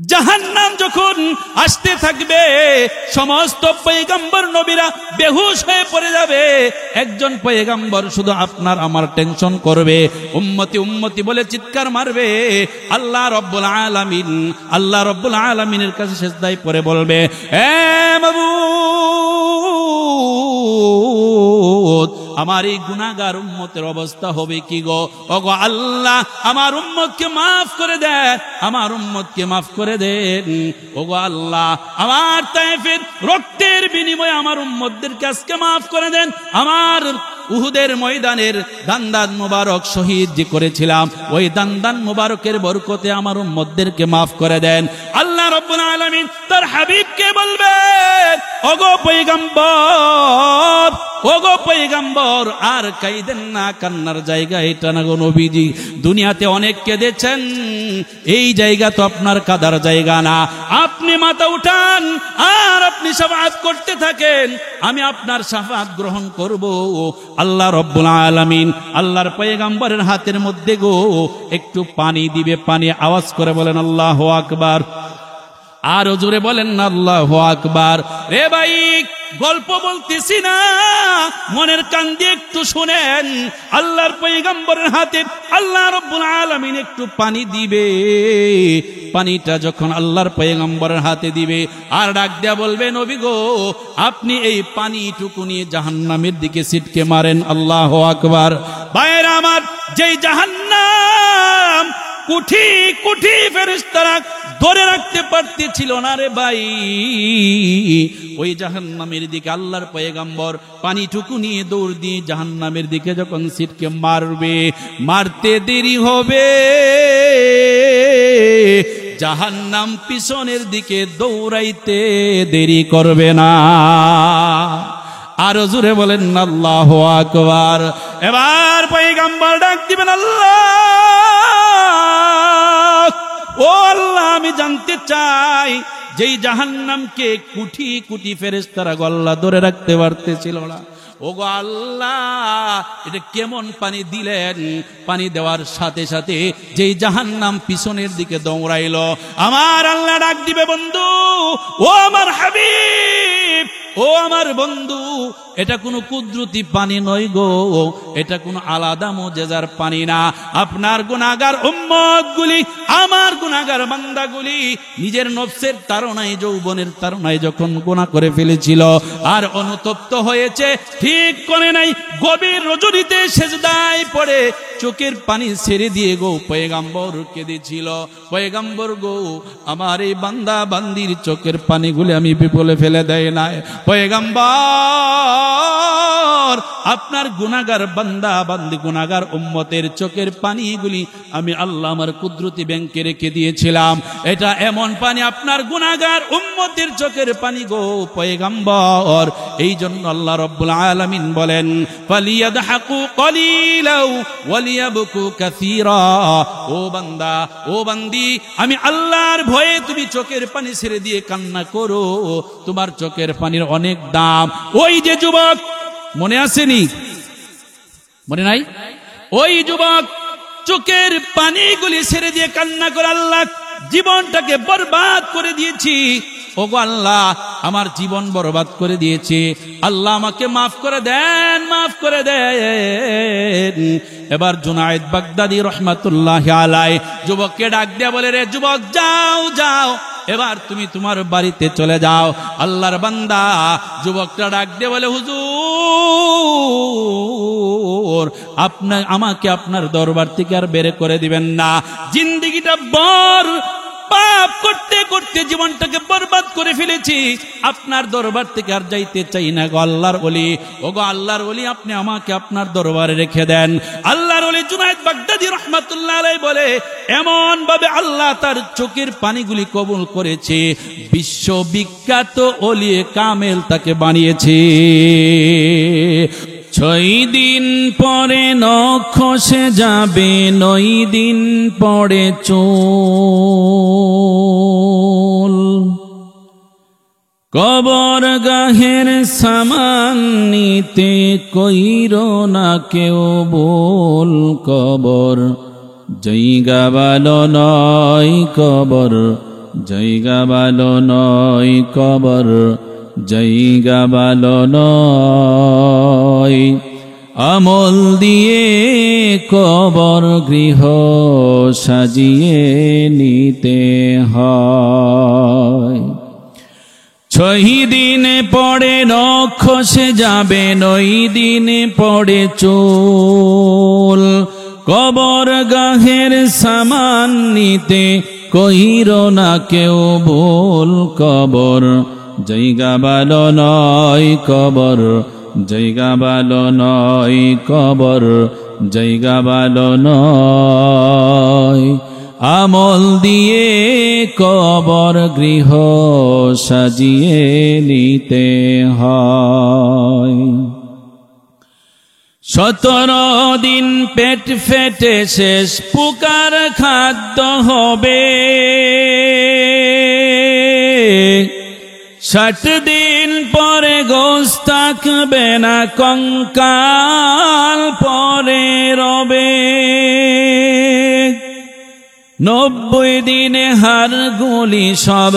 জাহান্নাম যখন আসতে থাকবে, সমস্ত পয়গম্বর নবীরা বেহুশ হয়ে পড়ে যাবে। একজন পয়গম্বর শুধু আপনার আমার টেনশন করবে, উম্মতি উম্মতি বলে চিৎকার মারবে। আল্লাহ রব্বুল আলামিনের কাছে সিজদায় পড়ে বলবে, এ মাবুদ, আমার এই গুনাহগার উম্মতের অবস্থা হবে কি গো? ওগো আল্লাহ, আমার উম্মতকে মাফ করে দেন, আমার উম্মতকে মাফ করে দেন। ওগো আল্লাহ, আমার তায়েফের রক্তের বিনিময়ে আমার উম্মতদেরকে আজকে মাফ করে দেন। আমার উহুদের ময়দানের দান্দান মুবারক শহীদ যে করেছিলাম, ওই দান্দান মুবারকের বরকতে আমার উম্মতদেরকে মাফ করে দেন। আল্লাহ রাব্বুল আলামিন তার হাবিবকে বলবেন, ওগো পয়গম্বর, ওগো পয়গম্বর, আর কাইদেন না, কান্নার জায়গা এটা না গো নবীজি। দুনিয়াতে অনেক কেঁদেছেন, এই জায়গা তো আপনার কাদার জায়গা না। আপনি মাথা উঠান আর আপনি শাফাআত করতে থাকেন, আমি আপনার শাফাআত গ্রহণ করব। আল্লাহ রাব্বুল আলামিন আল্লাহর পয়গম্বরের হাতের মধ্যে গো একটু পানি দিবে। পানি আওয়াজ করে বলেন আল্লাহু আকবার। আরো জোরে বলেন না আল্লাহু আকবার। রে ভাই, গল্প বলতেছি না, মনের কান দিয়ে একটু শুনেন। আল্লাহর পয়গম্বরের হাতে আল্লাহ রাব্বুল আলামিন একটু পানি দিবে। পানিটা যখন আল্লাহর পয়গম্বরের হাতে দিবে, আর ডাক দেয়া বলবে, নবী গো, আপনি এই পানিটুকু নিয়ে জাহান্নামের দিকে ছিটকে মারেন। আল্লাহু আকবার। ভাইরা আমার, যেই জাহান্নাম কোটি কোটি ফেরেশতারা ধরে রাখতে পারতেছিল না রে ভাই, ওই জাহান্নামের দিকে আল্লাহর পয়গম্বর পানিটুকু নিয়ে দৌড় দিয়ে জাহান্নামের দিকে যখন ছিটকে মারবে, মারতে দেরি হবে, জাহান্নাম পিছনের দিকে দৌড়াইতে দেরি করবে না। আরো জোরে বলেন আল্লাহু আকবার। এবার পয়গম্বর ডাক দিবেন, আল্লাহ, ও আল্লাহ, আমি জানতে চাই, যেই জাহান্নামকে কোটি কোটি ফেরেশতারা গল্লা ধরে রাখতে পারতেছিল না, ওগো আল্লাহ, এটা কেমন পানি দিলেন? পানি দেওয়ার সাথে সাথে যেই জাহান্নাম পিছনের দিকে দৌড়াইলো, আমার আল্লাহ ডাক দিবে, বন্ধু, ও আমার হাবিব, ও আমার বন্ধু, এটা কোনো কুদরতি পানি নয় গো, এটা কোনো আলাদা মুজিজার পানি না। আপনার গুনাহগার উম্মতগুলি, আমার গুনাহগার বান্দাগুলি নিজের নফসের তাড়নায়, যৌবনের তাড়নায় যখন গুনাহ করে ফেলেছিল আর অনুতপ্ত হয়েছে, ঠিক করে নাই, গভীর রজনীতে সেজদায় পড়ে চোখের পানি ছেড়ে দিয়ে গো পয়গম্বর কেঁদেছিল, পয়গম্বর গো, আমার এই বান্দা বান্দির চোখের পানিগুলি আমি বিপলে ফেলে দেয় নাই পয়গম্বর, আপনার গুনাহগার বান্দা বান্দি, গুনাহগার উম্মতের চোখের পানিগুলি আমি আল্লাহ আমার কুদরতি ব্যাংকে রেখে দিয়েছিলাম। এটা এমন পানি, আপনার গুনাহগার উম্মতের চোখের পানি গো পয়গম্বর। এই জন্য আল্লাহ রাব্বুল আলামিন বলেন, ফালিয়াদহাকু কলিলাও ওয়ালিয়াবকু কাসীরা। ও বান্দা, ও বান্দি, আমি আল্লাহর ভয়ে তুমি চোখের পানি ছেড়ে দিয়ে কান্না করো, তোমার চোখের পানির অনেক দাম। ওই যে যুবক, মনে আসেনি? মনে নাই? ওই যুবক চোখের পানিগুলি ছেড়ে দিয়ে কান্না করে, আল্লাহ, জীবনটাকে বরবাদ করে দিয়েছি, ওগো আল্লাহ, আমার জীবন বরবাদ করে দিয়েছে, আল্লাহ আমাকে মাফ করে দেন, মাফ করে দেন। এবার জুনায়েদ বাগদাদি রহমাতুল্লাহি আলাইহি যুবককে ডাক দেয়া বলে, রে যুবক, যাও যাও, এবার তুমি তোমার বাড়িতে চলে যাও। আল্লাহর বান্দা যুবকটা ডাক দিয়ে বলে, হুজুর, আমাকে আপনার দরবার থেকে আর বের করে দিবেন না, জিন্দেগিটা বর পাপ করতে করতে জীবনটাকে বরবাদ করে ফেলেছি, আপনার দরবার থেকে আর যাইতে চাই না গো আল্লাহর ওলি। ওগো আল্লাহর ওলি, আপনি আমাকে আপনার দরবারে রেখে দেন। আল্লাহর ওলি জুনায়েদ বাগদাদি রাহমাতুল্লাহ আলাইহি বলে, এমন ভাবে আল্লাহ তার চোখের পানিগুলি কবুল করেছে, বিশ্ববিখ্যাত ওলি কামেল তাকে বানিয়েছে। 6 দিন পরে নখ খসে যাবে, 9 দিন পরে চুল, কবর গাহের সামান নিতে কইরো না কেউ বল, কবর জায়গা ভালো নয়, কবর জায়গা ভালো নয় কবর, জায়গা ভালো নয়। আমল দিয়ে কবর গৃহ সাজিয়ে নিতে হয়। 6 দিন পরে নখ খসে যাবে, 9 দিন পরে চুল। কবর গাহের সামান নিতে কইরো না কেউ ভুল। কবর জায়গা ভালো নয় কবর, জায়গা ভালো নয় কবর, জায়গা ভালো নয়। আমল দিয়ে কবর গৃহ সাজিয়ে নিতে হয়। 17 দিন পেট ফেটে শেষ পুকার খাদ্য হবে, 60 দিন পরে গোশত থাকবে না, কঙ্কাল পরে রবে। 90 দিনে হাড়গুলি সব,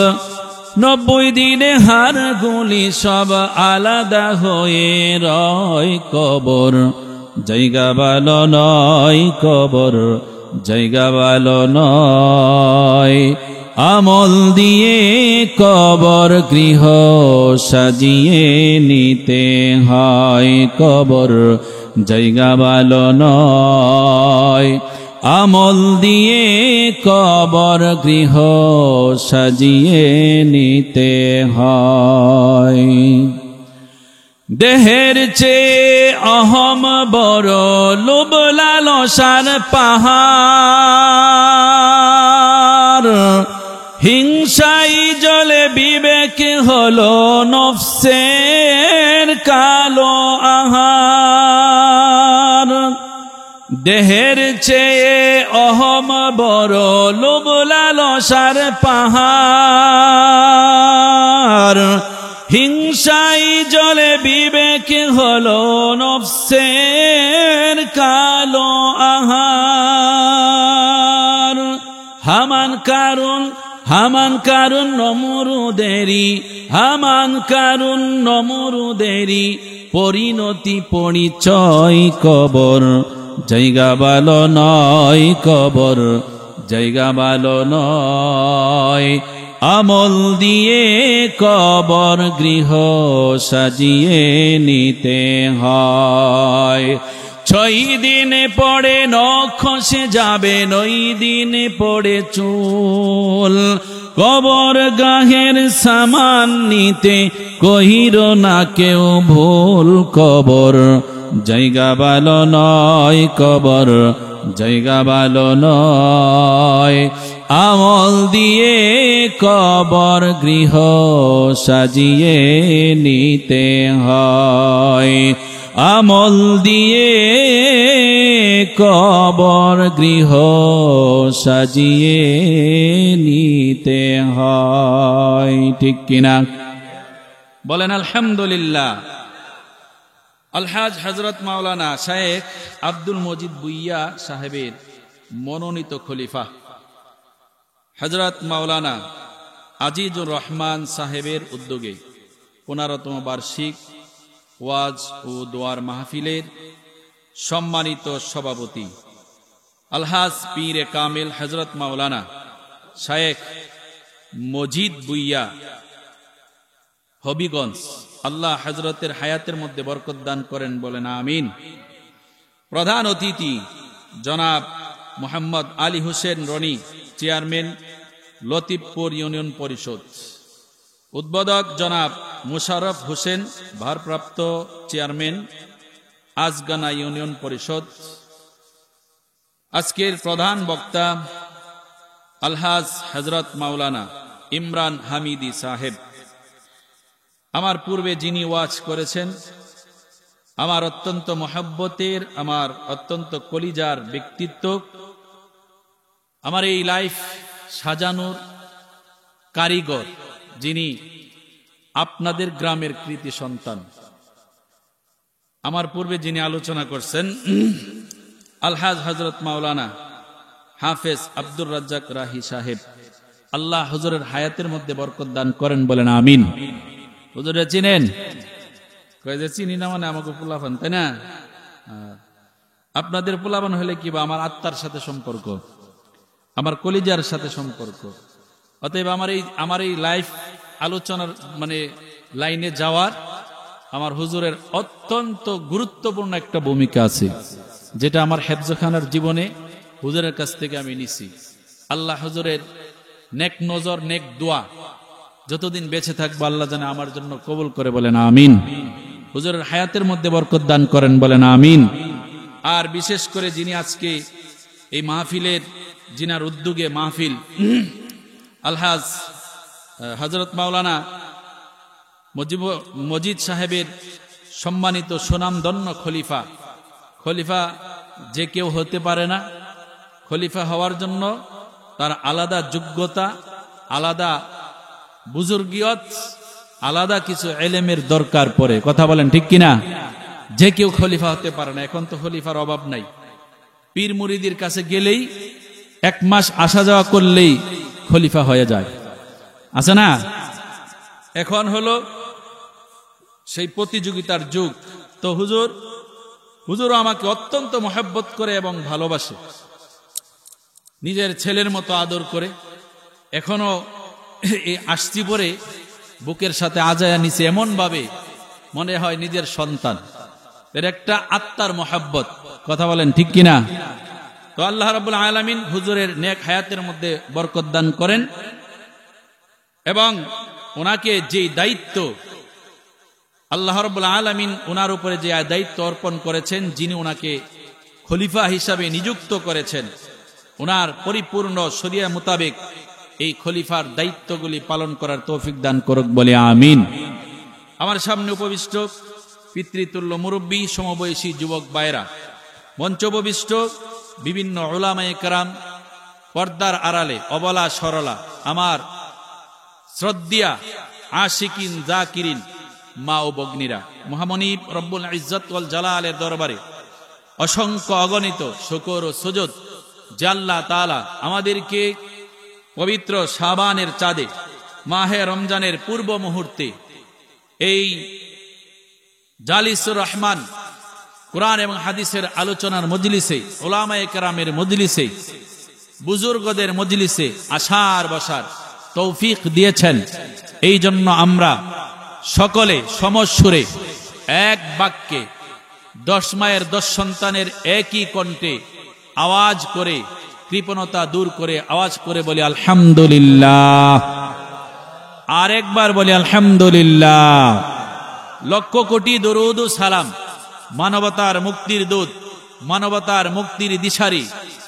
90 দিনে হাড়গুলি সব আলাদা হয়ে রয়। কবর জায়গা ভালো নয় কবর, জায়গা ভালো নয়। আমল দিয়ে কবর গৃহ সাজিয়ে নিতে হয়। কবর জায়গা ভালো নয়। আমল দিয়ে কবর গৃহ সাজিয়ে নিতে হয়। দেহের চেয়ে অহম বড়, লোভ লালসার পাহাড়। হিংসাই জলে বিবেক হলো নফসের কালো আহার। দেহের চেয়ে অহম বড়, লোভ লালসার পাহাড়। হিংসাই জলে বিবেক হলো নফসের কালো আহার। হামান কারুন নমরুদেরি, হামান কারুন নমরুদেরি পরিণতি পরিচয়। কবর জায়গা ভালো নয় কবর, জায়গা ভালো নয়। আমল দিয়ে কবর গৃহ সাজিয়ে নিতে হয়। 6 দিন পরে নখ খসে যাবে, 9 দিন পরে চুল। কবর গাহের সামান নিতে কহিরো না কেউ ভুল। কবর জায়গা ভালো নয় কবর, জায়গা ভালো নয়। আমল দিয়ে কবর গৃহ সাজিয়ে নিতে হয়। আমল দিয়ে কবর গৃহ সাজিয়ে নিতে হয়। ঠিক কিনা বলেন আলহামদুলিল্লাহ। আলহাজ হযরত মাওলানা শায়েখ আব্দুল মজিদ বুইয়া সাহেবের মনোনীত খলিফা হযরত মাওলানা আজিজুর রহমান সাহেবের উদ্যোগে 15তম বার্ষিক ওয়াজ ও দোয়ার মাহফিলের সম্মানিত সভাপতি আলহাজ পীরে কামিল হযরত মাওলানা শায়েখ মজিদ বুইয়া হবিগঞ্জ, আল্লাহ হযরতের হায়াতের মধ্যে বরকত দান করেন, বলেন আমিন। প্রধান অতিথি জনাব মোহাম্মদ আলী হোসেন রনি, চেয়ারম্যান লতিফপুর ইউনিয়ন পরিষদ। উদ্বোধক জনাব মুশাররফ হোসেন, ভারপ্রাপ্ত চেয়ারম্যান আজগানা ইউনিয়ন পরিষদ। আজকের প্রধান বক্তা আলহাজ হযরত মাওলানা ইমরান হামিদি সাহেব। আমার পূর্বে যিনি ওয়াজ করেছেন, আমার অত্যন্ত মহব্বতের, আমার অত্যন্ত কলিজার ব্যক্তিত্ব, আমার এই লাইফ সাজানোর কারিগর, যিনি আপনাদের গ্রামের কৃতি সন্তান। আমার পূর্বে যিনি আলোচনা করছেন আলহাজ হযরত মাওলানা হাফেজ আব্দুর রাজ্জাক রাহি সাহেব, আল্লাহ হুজুরের হায়াতের মধ্যে বরকত দান করেন, বলেন আমিন। হুজুরে চিনেন? কয়ে যে চিনি না মানে আমাকে পোলাপান, তাই না? আপনাদের পোলাপান হলে কি বা আমার আত্মার সাথে সম্পর্ক, আমার কলিজার সাথে সম্পর্ক। অতএব আমার এই লাইফ আলোচনার মানে লাইনে যাওয়ার আমার হুজুরের অত্যন্ত গুরুত্বপূর্ণ একটা ভূমিকা আছে, যেটা আমার হেফজখানার জীবনে হুজুরের কাছ থেকে আমি নিছি। আল্লাহ হুজুরের নেক নজর, নেক দোয়া যতদিন বেঁচে থাকবো আল্লাহ যেন আমার জন্য কবুল করে, বলেন আমিন। হুজুরের হায়াতের মধ্যে বরকত দান করেন, বলেন আমিন। আর বিশেষ করে যিনি আজকে এই মাহফিলের, যিনার উদ্যোগে মাহফিল, আলহাজ হযরত মাওলানা মজিদ সাহেবের সম্মানিত সুনামধন্য খলিফা। খলিফা যে কেউ হতে পারে না, খলিফা হওয়ার জন্য তার আলাদা যোগ্যতা, আলাদা বুজুর্গিয়ত, আলাদা কিছু এলেমের দরকার পড়ে। কথা বলেন ঠিক কিনা? যে কেউ খলিফা হতে পারে না। এখন তো খলিফার অভাব নাই, পীর মুরিদির কাছে গেলেই 1 মাস আসা যাওয়া করলেই খলিফা হয়ে যায়, আছে না? এখন হলো সেই প্রতিযোগিতার যুগ। তো হুজুরও আমাকে অত্যন্ত মহব্বত করে এবং ভালোবাসে, নিজের ছেলের মতো আদর করে। এখনো এই আসছি পরে বুকের সাথে আজায়া নিচে, এমন ভাবে মনে হয় নিজের সন্তান। এর একটা আত্মার মহব্বত। কথা বলেন ঠিক কিনা? তো আল্লাহ রাব্বুল আলামিন হুজুরের নেক হায়াতের মধ্যে বরকত দান করেন এবং ওনাকে যে দায়িত্ব আল্লাহ রাব্বুল আলামিন ওনার উপরে যে দায়িত্ব অর্পণ করেছেন, যিনি ওনাকে খলিফা হিসাবে নিযুক্ত করেছেন, ওনার পরিপূর্ণ শরিয়া মোতাবেক এই খলিফার দায়িত্বগুলি পালন করার তৌফিক দান করুক, বলে আমিন। আমার সামনে উপবিষ্ট পিতৃতুল্য মুরব্বী, সমবয়সী যুবক ভাইরা, মঞ্চ উপবিষ্ট বিভিন্ন উলামায়ে কেরাম, পর্দার আড়ালে অবলা সরলা আমার শ্রদ্ধা আশিকিন জাকিরিন মা ও ভগ্নীরা, মহামনিব রব্বুল ইজ্জত ওয়াল জালালের দরবারে অসংখ্য অগণিত শুকর ও সুজুদ যে আল্লাহ তাআলা আমাদেরকে পবিত্র শাবানের চাঁদে, মাহে রমজানের পূর্ব মুহূর্তে এই জালিসুর রহমান কুরআন এবং হাদিসের আলোচনার মজলিসে, উলামায়ে কেরামের মজলিসে, বুজুর্গদের মজলিসে আসার বসার তৌফিক দিয়েছেন। এই জন্য আমরা সকলে সমস্বরে এক বাক্যে 10 মায়ের 10 সন্তানের একই কণ্ঠে আওয়াজ করে, কৃপণতা দূর করে আওয়াজ করে বলি আলহামদুলিল্লাহ। আরেকবার বলি আলহামদুলিল্লাহ। লক্ষ কোটি দরুদ ও সালাম মানবতার মুক্তির দূত, মানবতার মুক্তির দিশারি,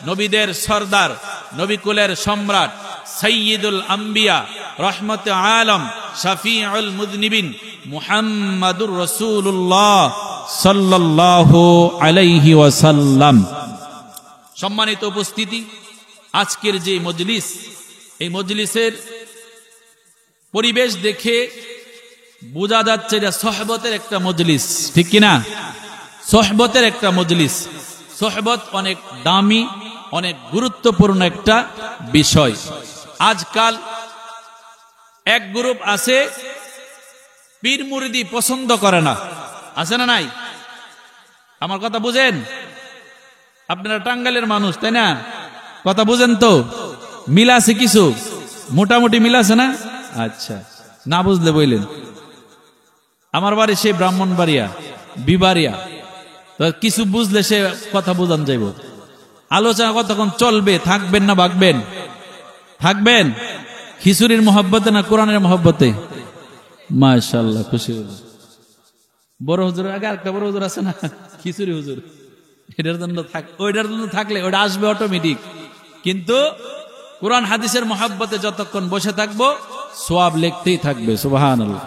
নবীদের সরদার, নবীকুলের সম্রাট, সাইয়্যিদুল আম্বিয়া, রহমতে আলম, শাফিউল মুযনিবিন মুহাম্মাদুর রাসূলুল্লাহ সাল্লাল্লাহু আলাইহি ওয়াসাল্লাম। সম্মানিত উপস্থিতি, আজকের যে মজলিস, এই মজলিসের পরিবেশ দেখে বোঝা যাচ্ছে যে সোহবতের একটা মজলিস, ঠিক কিনা? সোহবতের একটা মজলিস। সোহবত অনেক দামি, অনেক গুরুত্বপূর্ণ একটা বিষয়। আজকাল এক গ্রুপ আছে পীর মুরিদি পছন্দ করে না, আছে না নাই? আমার কথা বুঝেন? আপনারা টাঙ্গাইলের মানুষ, তাই না? কথা বুঝেন তো? মিল আছে কিছু, মোটামুটি মিল আছে না? আচ্ছা, না বুঝলে বললেন। আমার বাড়ি সেই ব্রাহ্মণবাড়িয়া, বিবাড়িয়া। তো কিছু বুঝলে সে কথা বুঝান যাইব। আলোচনা কতক্ষণ চলবে? থাকবেন না ভাগবেন? থাকবেন। খিচুড়ির মহব্বতে না কোরআনের মহব্বতে? মাশাআল্লাহ, খুশি হল। বড় হুজুর আগে আরেকটা বড় হুজুর আছে না, খিচুড়ি হুজুর। এটার জন্য ওইটার জন্য থাকলে ওটা আসবে অটোমেটিক। কিন্তু কোরআন হাদিসের মহব্বতে যতক্ষণ বসে থাকবো সওয়াব লিখতেই থাকবে। সুবহানাল্লাহ,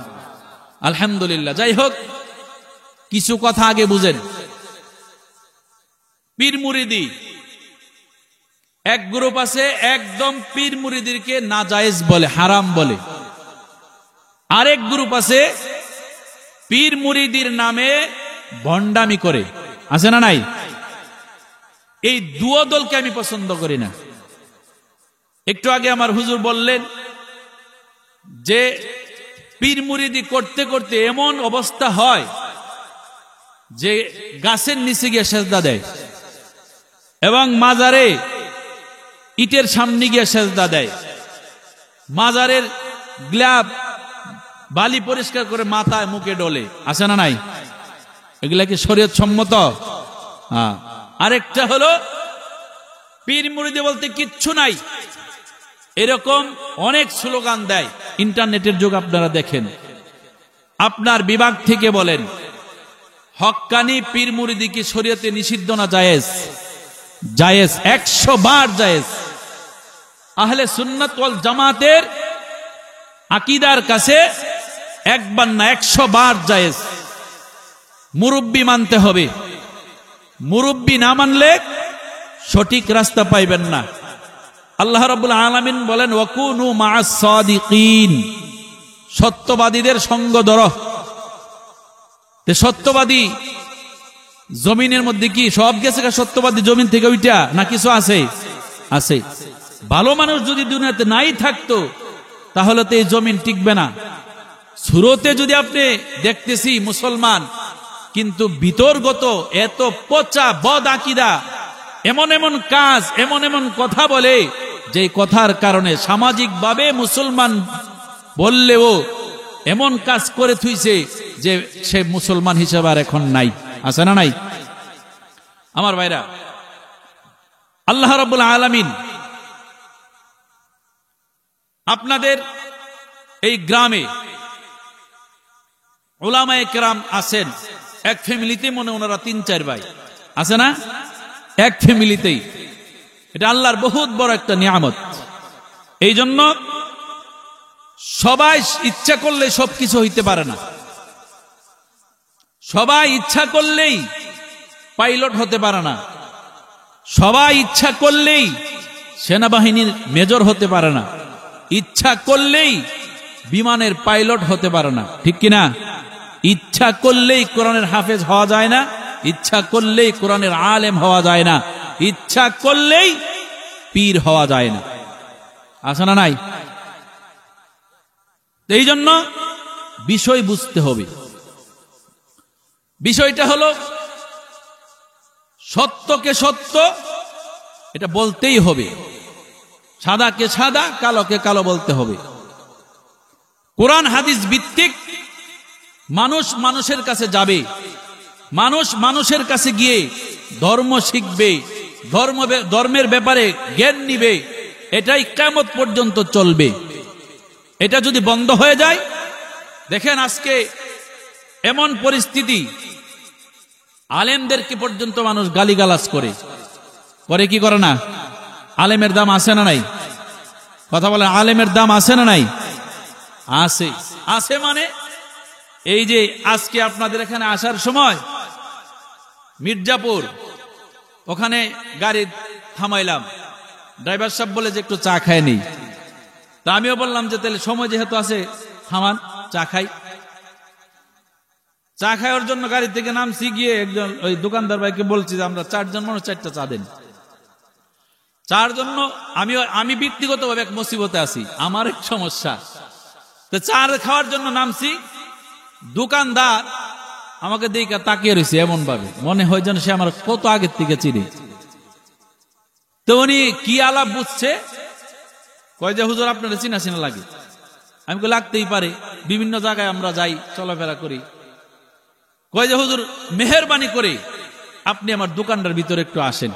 আলহামদুলিল্লাহ। যাই হোক, কিছু কথা আগে বুঝেন। পীর মুরিদি এক গ্রুপ আছে, একদম পীর মুরিদিকে নাজায়েজ বলে, হারাম বলে। আরেক গ্রুপ আছে পীর মুরিদির নামে ভণ্ডামি করে, আছে না নাই? এই দুই দলকে আমি পছন্দ করি না। একটু আগে আমার হুজুর বললেন যে পীর মুরিদি করতে করতে এমন অবস্থা হয় যে গাছের নিচে গিয়ে সেজদা দেয় এবং মাজারে ইটের সামনে গিয়ে সেজদা দেয়, মাজারের গ্লাব বালি পরিষ্কার করে মাথায় মুখে ডলে, আছে না নাই? এগুলা কি শরীয়ত সম্মত? আরেকটা হলো পীর মুরিদি বলতে কিচ্ছু নাই, এরকম অনেক স্লোগান দেয়। ইন্টারনেটের যুগ আপনারা দেখেন, আপনার বিভাগ থেকে বলেন হক্কানি পীর মুরিদি কি শরীয়তে নিষিদ্ধ না জায়েজ? জায়েজ, 100 বার জায়েজ। আহলে সুন্নাত ওয়াল জামাতের আকীদার কাছে একবার না 100 বার জায়েজ। মুরব্বি মানতে হবে, মুরব্বি না মানলে সঠিক রাস্তা পাইবেন না। আল্লাহ রাব্বুল আলামিন বলেন ওয়াকুনু মা'আস সাদিকিন, সত্যবাদীদের সঙ্গ ধরো। সত্যবাদী জমিনের মধ্যে কি সব গেছে? সত্যবাদী জমিন থেকে ওইটা না কিছু আছে? আছে। ভালো মানুষ যদি দুনিয়াতে নাই থাকতো তাহলে তো এই জমিন টিকবে না। সুরতে যদি আপনি দেখতেছি মুসলমান, কিন্তু ভিতরগত এত পচা বদ আকীদা, এমন এমন কাজ, এমন এমন কথা বলে যে কথার কারণে সামাজিকভাবে মুসলমান বললেও এমন কাজ করে থুইছে যে সে মুসলমান হিসেবে আর এখন নাই, আছে না নাই? আমার ভাইরা, আল্লাহ রাব্বুল আলামিন আপনাদের এই গ্রামে উলামায়ে কেরাম আছেন, এক ফ্যামিলিতে মনে ওনারা 3-4 ভাই, আছে না? এক ফ্যামিলিতেই। এটা আল্লাহর বহুত বড় একটা নিয়ামত। এই জন্য সবাই ইচ্ছা করলে সবকিছু হইতে পারে না। সবাই ইচ্ছা করলেই পাইলট হতে পারে না। সবাই ইচ্ছা করলেই সেনাবাহিনীর মেজর হতে পারে না। ইচ্ছা করলেই বিমানের পাইলট হতে পারে না, ঠিক কিনা? ইচ্ছা করলেই কোরআনের হাফেজ হওয়া যায় না, ইচ্ছা করলেই কোরআনের আলেম হওয়া যায় না, ইচ্ছা করলেই পীর হওয়া যায় না, আছে না নাই? এই জন্য বিষয় বুঝতে হবে। বিষয়টা হলো সত্যকে সত্য এটা বলতেই হবে, সাদাকে সাদা, কালোকে কালো বলতে হবে। কোরআন হাদিস ভিত্তিক মানুষ মানুষের কাছে যাবে, মানুষ মানুষের কাছে গিয়ে ধর্ম শিখবে, ধর্মের ব্যাপারে জ্ঞান নিবে, এটাই কিয়ামত পর্যন্ত চলবে। এটা যদি বন্ধ হয়ে যায়, দেখেন আজকে এমন পরিস্থিতি, আলেমদেরকে পর্যন্ত মানুষ গালিগালাজ করে কি করে না? আলেমের দাম আছে না নাই? কথা বলেন, আলেমের দাম আছে না নাই? আছে। আছে মানে এই যে আজকে আপনাদের এখানে আসার সময় মির্জাপুর ওখানে গাড়ি থামাইলাম, ড্রাইভার সাহেব বলে যে একটু চা খায় নেই। তা আমিও বললাম যে তাহলে সময় যেহেতু আছে থামান, চা খাই। চা খাওয়ার জন্য গাড়ি থেকে নামছি, গিয়ে একজন ওই দোকানদার ভাইকে বলছি যে আমরা 4 জন মানুষ 4টা চা দেন। 4 জন্য আমি ব্যক্তিগতভাবে এক মুসিবতে আছি, আমার এক সমস্যা। তো চা খাওয়ার জন্য নামছি, দোকানদার আমাকে দেখে তাকিয়ে রয়েছে এমন ভাবে, মনে হয় যেন সে আমার কত আগের থেকে চিনি। তো উনি কি আলাপ বুঝছে, কয় যে হুজুর আপনারা চিনা চিনা লাগে। আমি লাগতেই পারে, বিভিন্ন জায়গায় আমরা যাই, চলাফেরা করি। কয় যে হুজুর মেহেরবানি করে আপনি আমার দোকানটার ভিতরে একটু আসেন,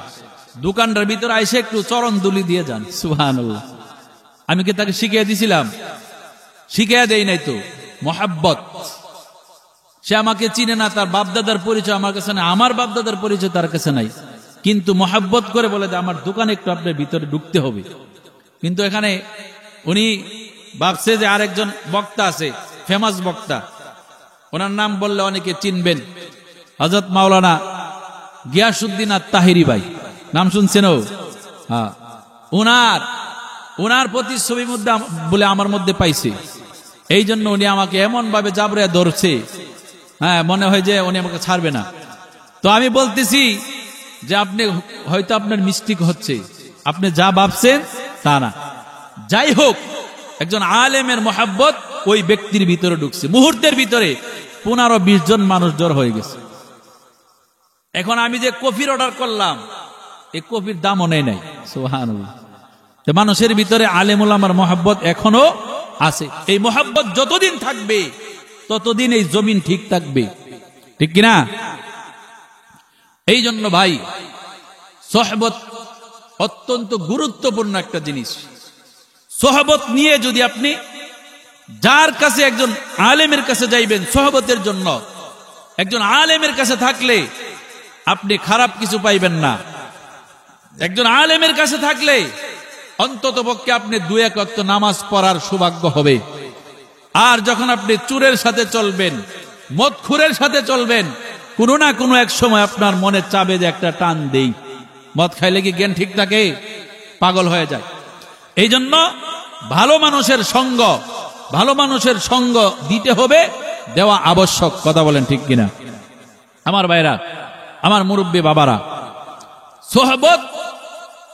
দোকানটার ভিতরে আইসে একটু চরণ দুলি দিয়ে যান। সুবহানাল্লাহ। আমি কি তাকে শিখিয়ে দিছিলাম? শিখিয়ে দেই নাই তো, মহাব্বত। সে আমাকে চিনে না, তার বাপদাদার পরিচয় আমার কাছে নাই, আমার বাপদাদার পরিচয় তার কাছে নাই, কিন্তু মহাব্বত করে বলে যে আমার দোকানে একটু আপনার ভিতরে ঢুকতে হবে। কিন্তু এখানে উনি ভাবছে যে আরেকজন বক্তা আছে, ফেমাস বক্তা, ওনার নাম বললে অনেকে চিনবেন, হযরত মাওলানা গিয়াসউদ্দিন আত-তাহিরি ভাই, নাম শুনছেন? হ্যাঁ, ওনার প্রতিচ্ছবি মধ্যে বলে আমার মধ্যে পাইছে, এই জন্য উনি আমাকে এমন ভাবে জাবরে ধরছে, হ্যাঁ, মনে হয় যে উনি আমাকে ছাড়বে না। তো আমি বলতেছি যে আপনি হয়তো আপনার মিস্টেক হচ্ছে, আপনি যা ভাবছেন তা না। যাই হোক, একজন আলেমের মহাব্বত ওই ব্যক্তির ভিতরে ঢুকছে, মুহূর্তের ভিতরে 15-20 জন মানুষ জড় হয়ে গেছে। এখন আমি যে কফির অর্ডার করলাম, এই কফির দামও নেই নাই। সুবহানাল্লাহ। তো মানুষের ভিতরে আলেম ওলামার মহাব্বত এখনো আছে। এই মহাব্বত যতদিন থাকবে ততদিন এই জমিন ঠিক থাকবে, ঠিক কিনা? এই জন্য ভাই, সোহবত অত্যন্ত গুরুত্বপূর্ণ একটা জিনিস। সোহবত নিয়ে যদি আপনি যার কাছে, একজন আলেমের কাছে যাইবেন সোহবতের জন্য, একজন আলেমের কাছে থাকলে আপনি খারাপ কিছু পাইবেন না। একজন আলেমের কাছে থাকলে অন্তত পক্ষে আপনি 2-1 ওয়াক্ত নামাজ পড়ার সৌভাগ্য হবে। আর যখন আপনি চোরের সাথে চলবেন, মদখুরের সাথে চলবেন, কোনো না কোনো এক সময় আপনার মনে চাবে যে একটা টান দেই। মদ খাইলে কি জ্ঞান ঠিক থাকে? পাগল হয়ে যায়। এই জন্য ভালো মানুষের সঙ্গ, ভালো মানুষের সঙ্গ দিতে হবে, দেওয়া আবশ্যক। কথা বলেন ঠিক কিনা? আমার ভাইরা, আমার মুরব্বী বাবারা, সোহবত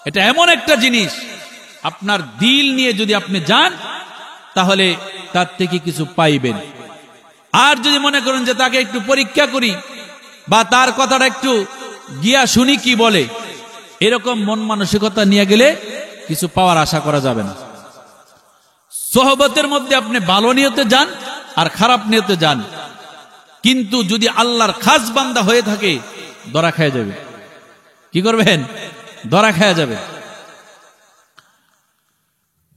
এটা এমন একটা জিনিস, আপনার দিল নিয়ে যদি আপনি যান তাহলে তার থেকে কিছু পাইবেন। আর যদি মনে করেন যে তাকে একটু পরীক্ষা করি বা তার কথাটা একটু গিয়া শুনি কি বলে, এরকম মন মানসিকতা নিয়ে গেলে কিছু পাওয়ার আশা করা যাবে না। সোহবতের মধ্যে আপনি ভালো নিয়তে যান আর খারাপ নিয়তে যান, কিন্তু যদি আল্লাহর খাস বান্দা হয়ে থাকে ধরা খেয়ে যাবে। কি করবেন? ধরা খেয়ে যাবে।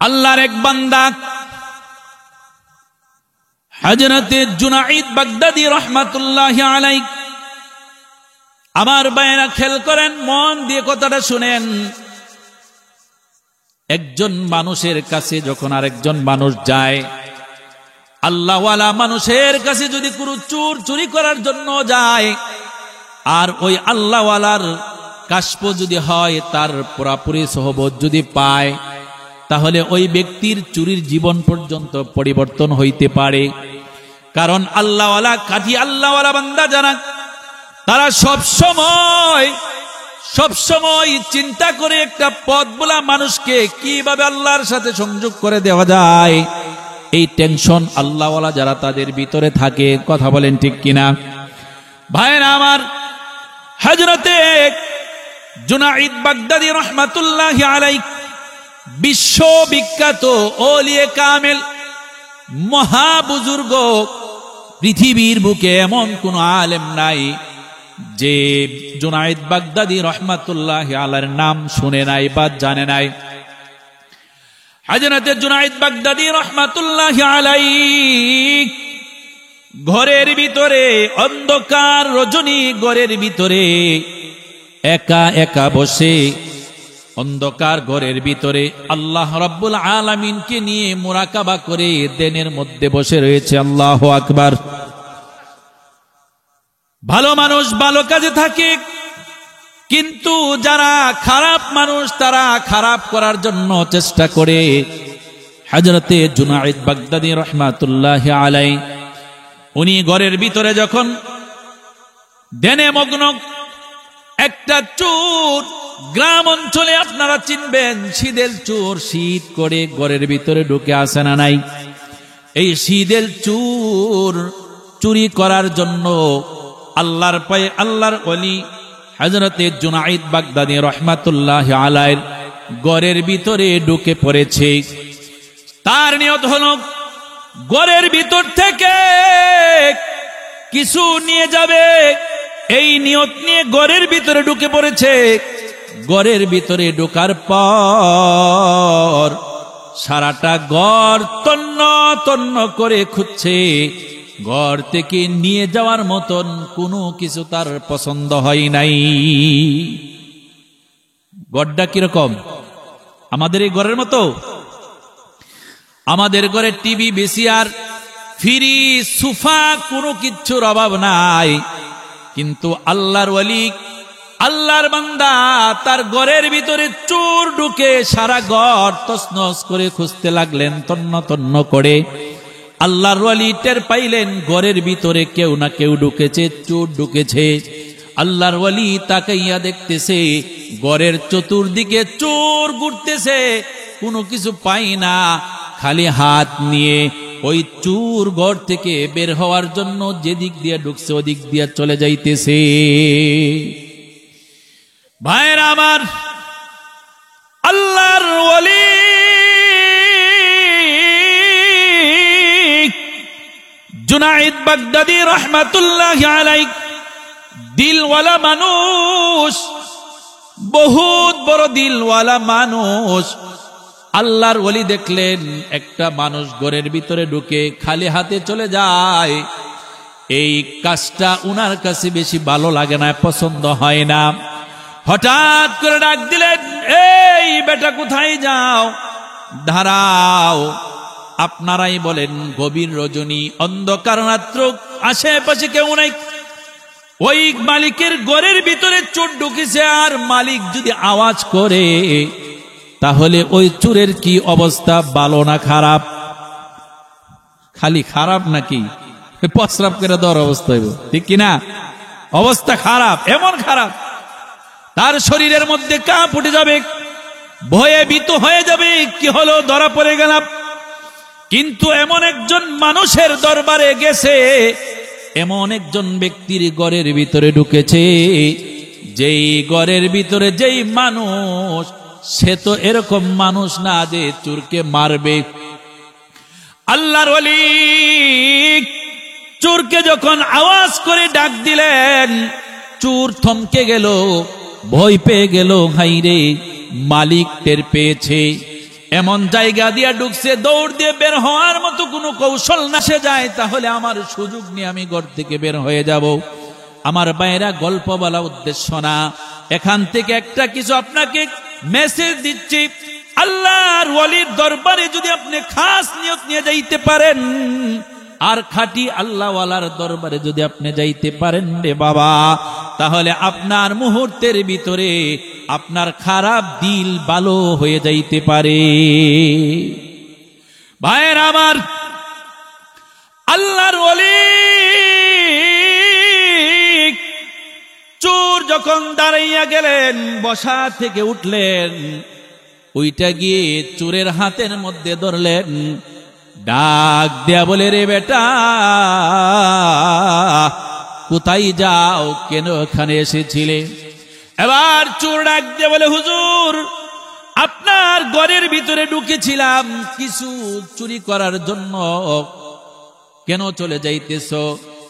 আল্লাহর এক বান্দা হযরতে জুনাইদ বাগদাদী রাহমাতুল্লাহি আলাইহি, আমার ভাইরা খেয়াল করেন, মন দিয়ে কথাটা শুনেন। একজন মানুষের কাছে যখন আরেকজন মানুষ যায়, আল্লাহওয়ালা মানুষের কাছে যদি কোনো চোর চুরি করার জন্য যায়, আর ওই আল্লাহওয়ালার কাশফ যদি হয়, তার পুরাপুরি সোহবত যদি পায়, তাহলে ওই ব্যক্তির চুরির জীবন পর্যন্ত পরিবর্তন হইতে পারে। কারণ আল্লাহওয়ালা, খাঁটি আল্লাহওয়ালা বান্দা যারা, তারা সবসময় চিন্তা করে একটা পথ বলা মানুষকে কিভাবে আল্লাহর সাথে সংযোগ করে দেওয়া যায়, এই টেনশন আল্লাহওয়ালা যারা তাদের ভিতরে থাকে। কথা বলেন ঠিক কিনা? ভাইরা আমার, হযরতে জুনাইদ বাগদাদী রাহমাতুল্লাহি আলাইহি বিশ্ববিখ্যাত ওলিয়ে কামেল, মহাবুজুর্গ। পৃথিবীর বুকে এমন কোন আলেম নাই যে জুনাইদ বাগদাদী রাহমাতুল্লাহি আলাইহির নাম শুনে নাই বা জানে নাই। হযরতে জুনাইদ বাগদাদী রাহমাতুল্লাহি আলাইহি ঘরের ভিতরে, অন্ধকার রজনী ঘরের ভিতরে একা একা বসে, অন্ধকার ঘরের ভিতরে আল্লাহ রাব্বুল আলামিনকে নিয়ে মুরাকাবা করে দেনের মধ্যে বসে রয়েছে। আল্লাহু আকবার। ভালো মানুষ ভালো কাজে থাকে, কিন্তু যারা খারাপ মানুষ তারা খারাপ করার জন্য চেষ্টা করে। হযরতে জুনাইদ বাগদাদী রাহমাতুল্লাহি আলাইহি উনি ঘরের ভিতরে যখন দেনে মগ্ন, একটা চোর, গ্রাম অঞ্চলে আপনারা চিনবেন, শীতের চোর শীত করে ঘরের ভিতরে ঢুকে আসে না নাই? এই শীতের চোর চুরি করার জন্য আল্লাহর পায়ে আল্লাহর ওলি হযরতে জুনাইদ বাগদাদী রাহমাতুল্লাহি আলাইহির ঘরের ভিতরে ঢুকে পড়েছে। তার নিয়ত হলো ঘরের ভিতর থেকে কিছু নিয়ে যাবে, এই নিয়ত নিয়ে ঘরের ভিতরে ঢুকে পড়েছে। ঘরের ভিতরে ঢোকার পর সারাটা ঘর তন্ন তন্ন করে খুঁজছে, ঘর থেকে নিয়ে যাওয়ার মতন কোনো কিছু তার পছন্দ হয় নাই। ঘরটা কিরকম? আমাদের এই ঘরের মতো? আমাদের ঘরে টিভি, ভিসিআর, ফ্রিজ, সোফা, কোনো কিচ্ছুর অভাব নাই। কিন্তু আল্লাহর ওয়ালি, আল্লাহর বান্দা, তার ঘরের ভিতরে চোর ঢুকে সারা ঘর তছনছ করে খুঁজতে লাগলেন, তন্ন তন্ন করে। আল্লাহর ওয়ালি টের পাইলেন ঘরের ভিতরে কেউ না কেউ ঢুকেছে, চোর ঢুকেছে। আল্লাহর ওয়ালি তাকাইয়া দেখতেছে ঘরের চতুর্দিকে চোর ঘুরতেছে, কোনো কিছু পাই না, খালি হাত নিয়ে ওই চোর ঘর থেকে বের হওয়ার জন্য যেদিক দিয়ে ঢুকছে ওদিক দিয়ে চলে যাইতেছে। ভাইরা আমার, আল্লাহর ওলি জুনাইদ বাগদাদি রহমাতুল্লাহি আলাইহি দিলওয়ালা মানুষ, বহুত বড় দিলওয়ালা মানুষ। আল্লাহর ওলি দেখলেন একটা মানুষ ঘরের ভিতরে ঢুকে খালি হাতে চলে যায়, এই কাজটা উনার কাছে বেশি ভালো লাগে না, পছন্দ হয় না। হঠাৎ করে ডাক দিলেন, এই বেটা কোথায় যাও, দাঁড়াও। আপনারাই বলেন, গভীর রজনী, অন্ধকার রাত্র, আশেপাশে কেউ নাই, ওই মালিকের ঘরের ভিতরে চোর ঢুকেছে, আর মালিক যদি আওয়াজ করে তাহলে ওই চোরের কি অবস্থা, ভালো না খারাপ? খালি খারাপ নাকি প্রস্রাব করে দেওয়ার অবস্থা হইব, ঠিক কিনা? অবস্থা খারাপ, এমন খারাপ তার শরীরের মধ্যে কাঁপ উঠে যাবে, ভয়ে ভীত হয়ে যাবে, কি হলো, ধরা পড়ে গেলাম। কিন্তু এমন একজন মানুষের দরবারে গেছে, এমন একজন ব্যক্তির ঘরের ভিতরে ঢুকেছে, যেই ঘরের ভিতরে যেই মানুষ, সে তো এরকম মানুষ না যে চোরকে মারবে। আল্লাহর ওলি চোরকে যখন আওয়াজ করে ডাক দিলেন, চোর থমকে গেল, ভয় পেয়ে গেল, হাইরে মালিক টের পেয়েছে। এমন জায়গা দিয়ে ঢুকছে, দৌড় দিয়ে বের হওয়ার মতো কোনো কৌশল না, সে যায় তাহলে আমার সুযোগ নিয়ে আমি ঘর থেকে বের হয়ে যাব। আমার বাইরা গল্প বলা উদ্দেশ্য না, এখান থেকে একটা কিছু আপনাকে মেসেজ দিচ্ছি। আল্লাহর ওলির দরবারে যদি আপনি খাস নিয়ত নিয়ে যাইতে পারেন, আর খাঁটি আল্লাহওয়ালার দরবারে যদি আপনি যাইতে পারেন রে বাবা, তাহলে আপনার মুহূর্তের ভিতরে আপনার খারাপ দিল ভালো হয়ে যাইতে পারে। ভাইয়ের আমার, আল্লাহর ওলি চোর যখন দাঁড়াইয়া গেলেন, বসা থেকে উঠলেন, ওইটা গিয়ে চোরের হাতের মধ্যে ধরলেন, ডাক দেয়া বলে, রে বেটা কোথায় যাও, কেন এখানে এসেছিলে? এবার চোর ডাক দিয়ে বলে, হুজুর আপনার ঘরের ভিতরে ঢুকেছিলাম কিছু চুরি করার জন্য, কেন চলে যাইতেছ?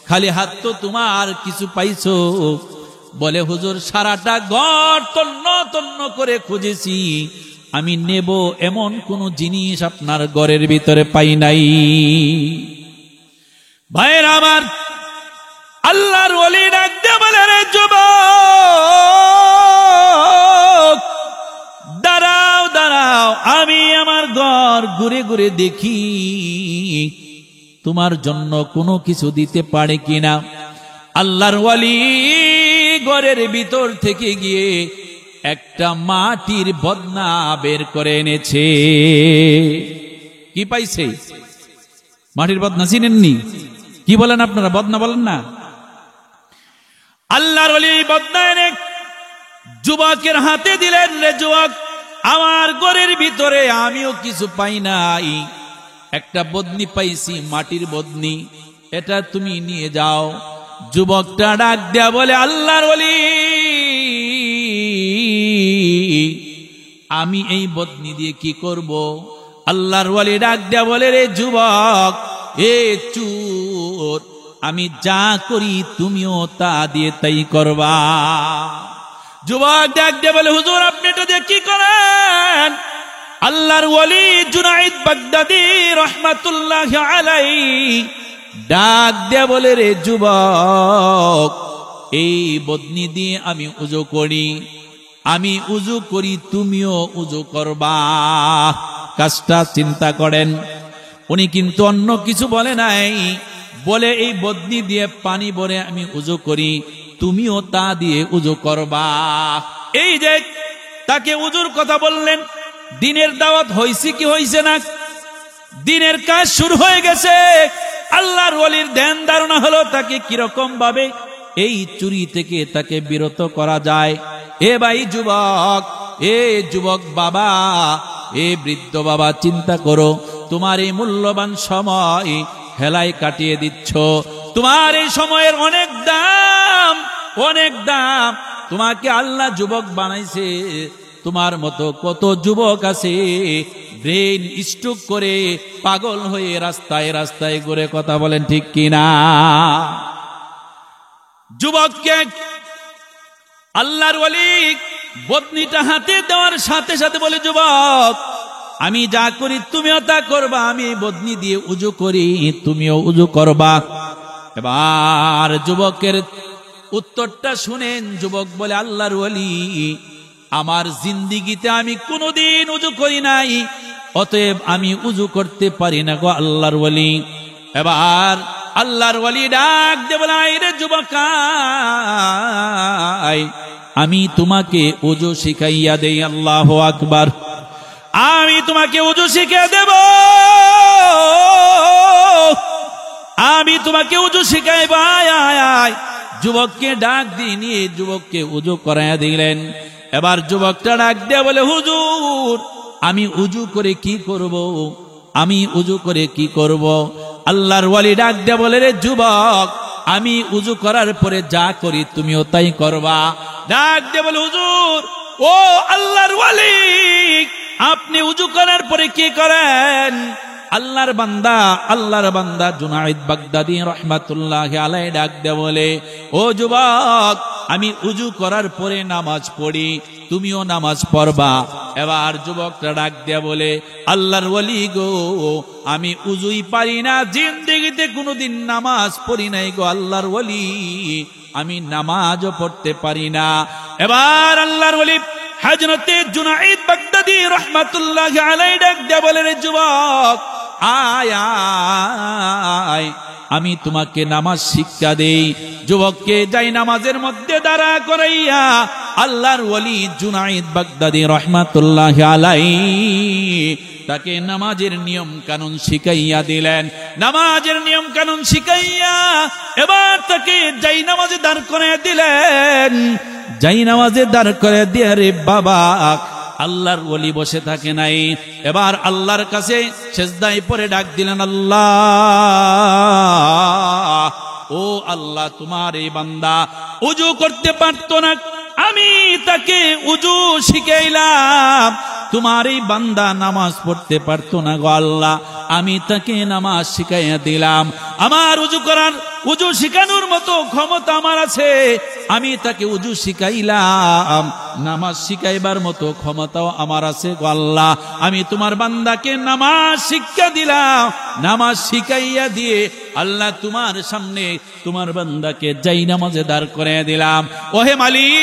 খালি হাত তো তোমার কিছু পাইছো? বলে, হুজুর সারাটা ঘর তন্ন তন্ন করে খুঁজেছি, আমি নেব এমন কোন জিনিস আপনার ঘরের ভিতরে পাই নাই। ভাইয়ের আমার, আল্লাহর ওলি ডাক দিয়ে বলে, রে যুবক দাঁড়াও দাঁড়াও, আমি আমার ঘর ঘুরে ঘুরে দেখি তোমার জন্য কোনো কিছু দিতে পারে কিনা। আল্লাহর ওলি ঘরের ভিতর থেকে গিয়ে একটা মাটির বদনা বের করে এনেছে। কি পাইছে? মাটির বদনা চিনেননি? কি বলেন আপনারা, বদনা বলেন না? আল্লাহর ওলি বদনা এনে যুবকের হাতে দিলেন, রে যুবক আমার ঘরের ভিতরে আমিও কিছু পাই নাই, একটা বদনি পাইছি, মাটির বদনি, এটা তুমি নিয়ে যাও। যুবকটা ডাক দেয়া বলে, আল্লাহর ওলি আমি এই বদনি দিয়ে কি করব? আল্লাহর ওলি ডাক দেয়া বলে, রে যুবক, এ চোর, আমি যা করি তুমিও তা দিয়ে তাই করবা। যুবক ডাক দেয়া বলে, হুজুর আপনি এটা দিয়ে কি করেন? আল্লাহর ওলি জুনাইদ বাগদাদি রহমাতুল্লাহি আলাইহি ডাক দেয়া বলে, রে যুবক এই বদনি দিয়ে আমি উযু করি, আমি উযু করি তুমিও উযু করবা। কাজটা চিন্তা করেন, উনি কিন্তু অন্য কিছু বলে নাই, বলে এই বদনি দিয়ে পানি ভরে আমি উযু করি, তুমিও তা দিয়ে উযু করবা। এই যে তাকে উযুর কথা বললেন, দিনের দাওয়াত হইছে কি হইছে না? দিনের কাজ শুরু হয়ে গেছে। আল্লাহর ওলির ধ্যান ধারণা হলো তাকে কিরকম ভাবে এই চুরি থেকে তাকে বিরত করা যায়। এ ভাই যুবক, এ যুবক বাবা, এ বৃদ্ধ বাবা, চিন্তা করো, তোমার এই মূল্যবান সময় হেলায় কাটিয়ে দিচ্ছ। তোমার এই সময়ের অনেক দাম, অনেক দাম। তোমাকে আল্লাহ যুবক বানাইছে। তোমার মতো কত যুবক আছে ব্রেন স্ট্রোক করে পাগল হয়ে রাস্তায় রাস্তায় ঘুরে, কথা বলেন ঠিক কিনা? যুবককে আল্লাহর ওয়ালি বদনিটা হাতে দেওয়ার সাথে সাথে বলে, যুবক, আমি যা করি তুমিও তা করবা। আমি বদনি দিয়ে উজু করি, তুমিও উজু করবা। এবার যুবকের উত্তরটা শুনেন। যুবক বলে, আল্লাহর ওয়ালি, আমার জিন্দিগিতে আমি কোনোদিন উজু করি নাই, অতএব আমি উজু করতে পারি না গো আল্লাহর ওয়ালি। এবার আল্লাহর ওয়ালি ডাক দিয়ে বলে, আইরে যুবক, আমি তোমাকে উজু শিখাইয়া দেই। আল্লাহু আকবার। আমি তোমাকে উজু শিখিয়ে দেব, আমি তোমাকে উজু শিখাইব। আয়। যুবককে ডাক দিয়ে নিয়ে যুবককে উজু করাইয়া দিলেন। এবার যুবকটা ডাক দিয়ে বলে, হুজুর, আমি উজু করে কি করব? আমি উজু করে কি করব? আল্লাহর ওয়ালি ডাক দিয়ে বলে, রে যুবক, আমি উজু করার পরে যা করি তুমিও তাই করবা। ডাক দিয়ে বলে, হুজুর, ও আল্লাহর ওয়ালি, আপনি উজু করার পরে কি করেন? আল্লাহর বান্দা জুনাইদ বাগদাদী রাহমাতুল্লাহি আলাইহি ডাক দিয়ে বলে, ও যুবক, আমি উজু করার পরে নামাজ পড়ি, তুমিও নামাজ পড়বা। এবার যুবকটা ডাক দিয়ে বলে, আল্লাহর ওয়ালি গো, আমি উজুই পারি না, জিন্দেগিতে কোনোদিন নামাজ পড়ি নাই গো আল্লাহর ওয়ালি, আমি নামাজও পড়তে পারি না। এবার আল্লাহর ওয়ালি হযরতে জুনাইদ বাগদাদী রাহমাতুল্লাহি আলাইহি ডাক দিয়ে বলে, রে যুবক, আয়, আমি তোমাকে নামাজ শিক্ষা দেই। যুবককে যাই নামাজের মধ্যে দাঁড়া করাইয়া আল্লাহর ওয়ালি জুনাইদ বাগদাদী রাহমাতুল্লাহি আলাইহি তাকে নামাজের নিয়ম কানুন শিখাইয়া দিলেন। নামাজের নিয়ম কানুন শিখাইয়া এবার তাকে যাই নামাজে দাঁড় করে দিলেন। যাই নামাজে দাঁড় করে দিয়ে, রে বাবা, আল্লাহর ওলি বসে থাকে নাই। এবার আল্লাহর কাছে সেজদায় পড়ে ডাক দিলেন, আল্লাহ, ও আল্লাহ, তোমার এই বান্দা উজু করতে পারতো না, আমি তাকে উজু শিখাইলাম। তোমার এই বান্দা নামাজ পড়তে পারতো না গো আল্লাহ, আমি তাকে নামাজ শিখাইয়া দিলাম। আমার উজু শিখানোর মতো ক্ষমতা আমার আছে, আমি তাকে উজু শিখাইলাম। নামাজ শিখাইবার মতো ক্ষমতাও আমার আছে গো আল্লাহ, আমি তোমার বান্দাকে নামাজ শিক্ষা দিলাম। নামাজ শিখাইয়া দিয়ে আল্লাহ তোমার সামনে তোমার বান্দাকে যাই নামাজে দাঁড় করে দিলাম। ওহে মালিক,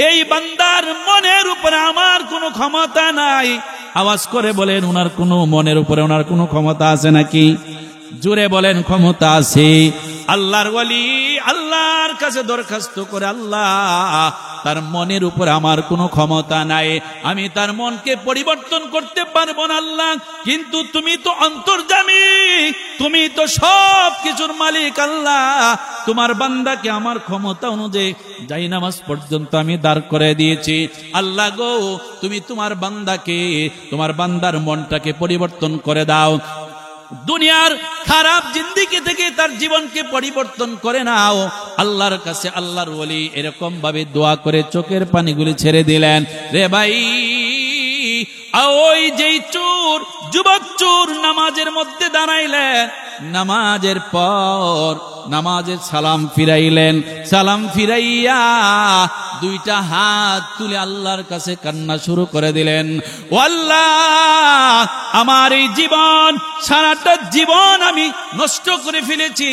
এই বান্দার মনের উপরে আমার কোনো ক্ষমতা নাই। আওয়াজ করে বলেন, ওনার কোনো মনের উপরে ওনার কোনো ক্ষমতা আছে নাকি? জোরে বলেন, ক্ষমতা আছে। আল্লাহর ওয়ালি আল্লাহর কাছে দরখাস্ত করে, আল্লাহ, তার মনের উপর আমার কোনো ক্ষমতা নাই, আমি তার মনকে পরিবর্তন করতে পারবো না আল্লাহ, কিন্তু তুমি তো অন্তর্যামী, তুমি তো সব কিছুর মালিক আল্লাহ। তোমার বান্দাকে আমার ক্ষমতা অনুযায়ী যাই নামাজ পর্যন্ত আমি দাঁড় করে দিয়েছি। আল্লাহ গো, তুমি তোমার বান্দাকে, তোমার বান্দার মনটাকে পরিবর্তন করে দাও। দুনিয়ার খারাপ জিন্দেগি থেকে তার জীবনকে পরিবর্তন করে নাও। আল্লাহর কাছে আল্লাহর ওলি এরকম ভাবে দোয়া করে চোখের পানিগুলি ছেড়ে দিলেন। রে ভাই, ওই যেই চোর, যুবক চোর নামাজের মধ্যে দাঁড়াইলেন, নামাজের পর নামাজের সালাম ফিরাইলেন। সালাম ফিরাইয়া দুইটা হাত তুলে আল্লাহর কাছে কান্না শুরু করে দিলেন। ও আল্লাহ, আমার এই জীবন, সারাটা জীবন আমি নষ্ট করে ফেলেছি,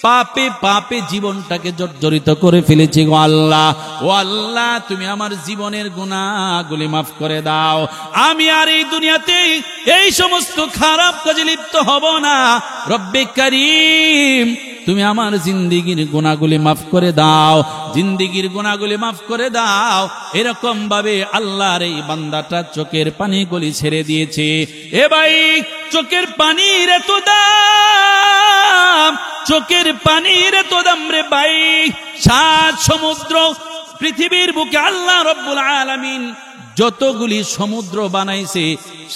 পাপে পাপে জীবনটাকে জর্জরিত করে ফেলেছি গো আল্লাহ। ও আল্লাহ, তুমি আমার জীবনের গুনাহগুলি মাফ করে দাও। আমি আর এই দুনিয়াতে এই সমস্ত খারাপ কাজে লিপ্ত হব না। রব্বে কারীম, তুমি আমার জিন্দেগির গুনাহগুলি মাফ করে দাও, জিন্দেগির গুনাহগুলি মাফ করে দাও। এরকম ভাবে আল্লাহর এই বান্দাটা চোখের পানিগুলি ছেড়ে দিয়েছে। এ ভাই, চোখের পানির এত দাম, চোখের পানির এত দাম রে ভাই, 7 সমুদ্র পৃথিবীর বুকে আল্লাহ রব্বুল আলামিন যতগুলি সমুদ্র বানাইছে,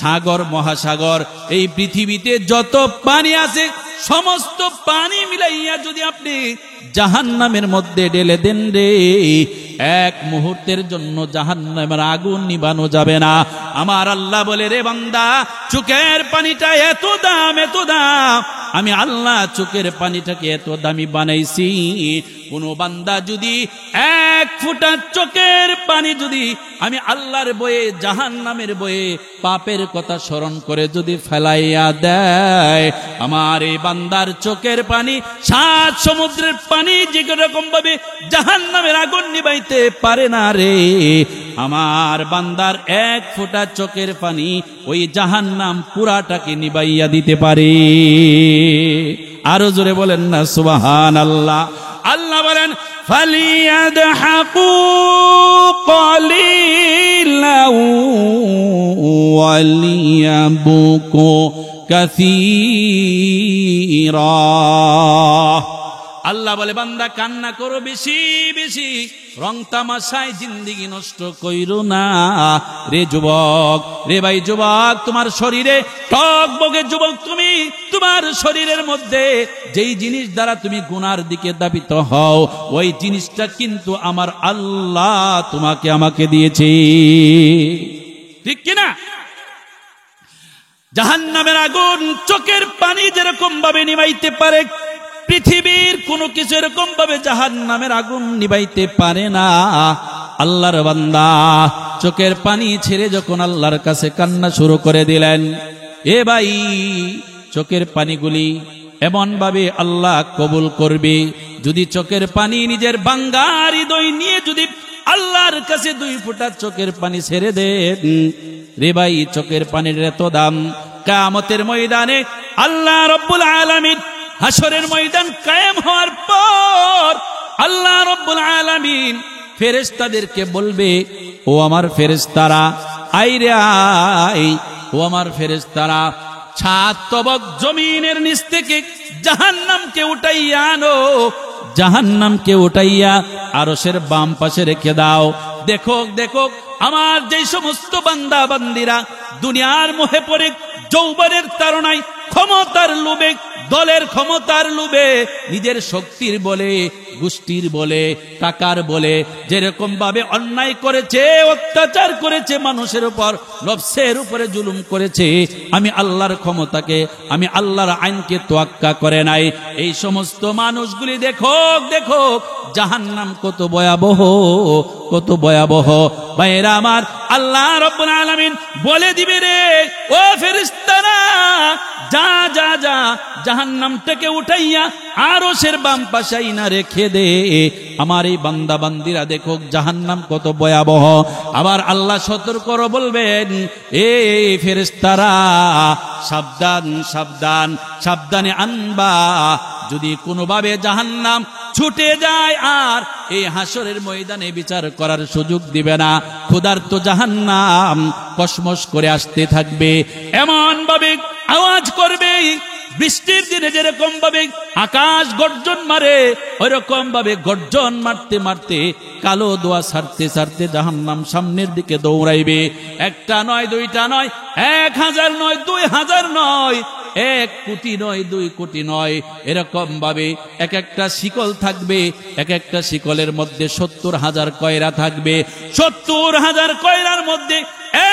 সাগর মহাসাগর, এই পৃথিবীতে যত পানি আছে সমস্ত পানি মিলাইয়া যদি আপনি জাহান্নামের মধ্যে ঢেলে দেন রে, এক মুহূর্তের জন্য জাহান্নামের আগুন নিবানো যাবে না। আমার আল্লাহ বলে, রে বান্দা, চোখের পানিটা এত দাম, এত দাম, আমি আল্লাহ চোখের পানিটাকে এত দামি বানাইছি। কোন বান্দা যদি এক ফোঁটা চোখের পানি যদি আমি আল্লাহর বয়ে, জাহান্নামের বয়ে পাপের কথা স্মরণ করে যদি ফেলাইয়া দেয়, আমার এই বান্দার চোখের পানি 7 সমুদ্রের পানি যে রকম ভাবে জাহান্নামের আগুন নিবাইতে পারে না রে, আমার বান্দার এক ফোঁটা চোখের পানি ওই জাহান্নাম পুরাটাকে নিবাইয়া দিতে পারে। আরো জোরে বলেন না সুবহানাল্লাহ। আল্লাহ বলেন, ফালিয়াদহাকু ক্বালিলান ওয়ালিয়াবকু কাসীরা। আল্লাহ বলে, বান্দা কান্না করো বেশি বেশি, রং তামাশায় জিন্দেগি নষ্ট কইরো না রে যুবক, রে ভাই যুবক, তোমার শরীরে টকবগে যুবক, তুমি তোমার শরীরের মধ্যে যেই জিনিস দ্বারা তুমি গুনার দিকে ধাবিত হও, ওই জিনিসটা কিন্তু আমার আল্লাহ তোমাকে আমাকে দিয়েছে, ঠিক কিনা? জাহান্নামের আগুন চোখের পানি যেরকম ভাবে নিবাইতে পারে, পৃথিবীর কোনো কিছু এরকম ভাবে জাহান্নামের আগুন নিবাইতে পারে না। আল্লাহর বান্দা চোখের পানি ছেড়ে যখন আল্লাহর কাছে কান্না শুরু করে দিলেন, এ ভাই, চোখের পানিগুলি এমন ভাবে আল্লাহ কবুল করবে, যদি চোখের পানি নিজের ভাঙ্গা হৃদয় নিয়ে যদি আল্লাহর কাছে 2 ফোঁটা চোখের পানি ছেড়ে দেন রে ভাই, চোখের পানির এত দাম। কিয়ামতের ময়দানে আল্লাহ রব্বুল আলামিন, হাসরের ময়দান কায়েম হওয়ার পর আল্লাহ রব্বুল আলামিন ফেরেশতাদেরকে বলবে, ও আমার ফেরেশতারা, আইরে আই, ও আমার ফেরেশতারা, 7 তবক জমিনের নিচ থেকে জাহান্নামকে উঠাইয়া আনো, জাহান্নামকে উঠাইয়া আরশের বাম পাশে রেখে দাও। দেখো দেখো, আমার যে সমস্ত বান্দা বান্দিরা দুনিয়ার মোহে পড়ে যৌবনের তাড়নায়, ক্ষমতার লোভে, দলের ক্ষমতার লোভে, নিজের শক্তির বলে, গোষ্ঠীর বলে, টাকার বলে যেরকম ভাবে অন্যায় করেছে, অত্যাচার করেছে, মানুষের উপর, নফসের উপরে জুলুম করেছে, আমি আল্লাহর ক্ষমতাকে, আমি আল্লাহর আইনকে তোয়াক্কা করে নাই, এই সমস্ত মানুষগুলি দেখো দেখো জাহান্নাম কত ভয়াবহ, কত ভয়াবহ। ভাইরা আমার, আল্লাহ রাব্বুল আলামিন বলে দিবে, রে ও ফেরেশতারা, যা যা যা, জাহান্নামটাকে উঠাইয়া আরশের বাম পাশে না রেখে দে। আমার এই বান্দা বান্দিরা দেখো জাহান্নাম কত ভয়াবহ। আবার আল্লাহ সতর্ক করে বলবেন, এ ফেরেশতারা, সাবধান সাবধান, সাবধানে আনবা, যদি কোনোভাবে জাহান্নাম ছুটে যায় আর এই হাসরের ময়দানে বিচার করার সুযোগ দিবে না, ক্ষুধার্ত জাহান্নাম কসমস করে আসতে থাকবে, এমন ভাবে আওয়াজ করবে, বৃষ্টির দিনে যেরকম ভাবে আকাশ গর্জন মারে, ওইরকম ভাবে গর্জন মারতে মারতে, কালো দোয়া ছাড়তে ছাড়তে জাহান্নাম সামনের দিকে দৌড়াইবে। 1টা নয়, 2টা নয়, 1000 নয়, 2000 নয়, 1 কোটি নয়, 2 কোটি নয়, এরকম ভাবে এক একটা শিকল থাকবে, এক একটা শিকলের মধ্যে 70,000 কয়রা থাকবে, 70,000 কয়রার মধ্যে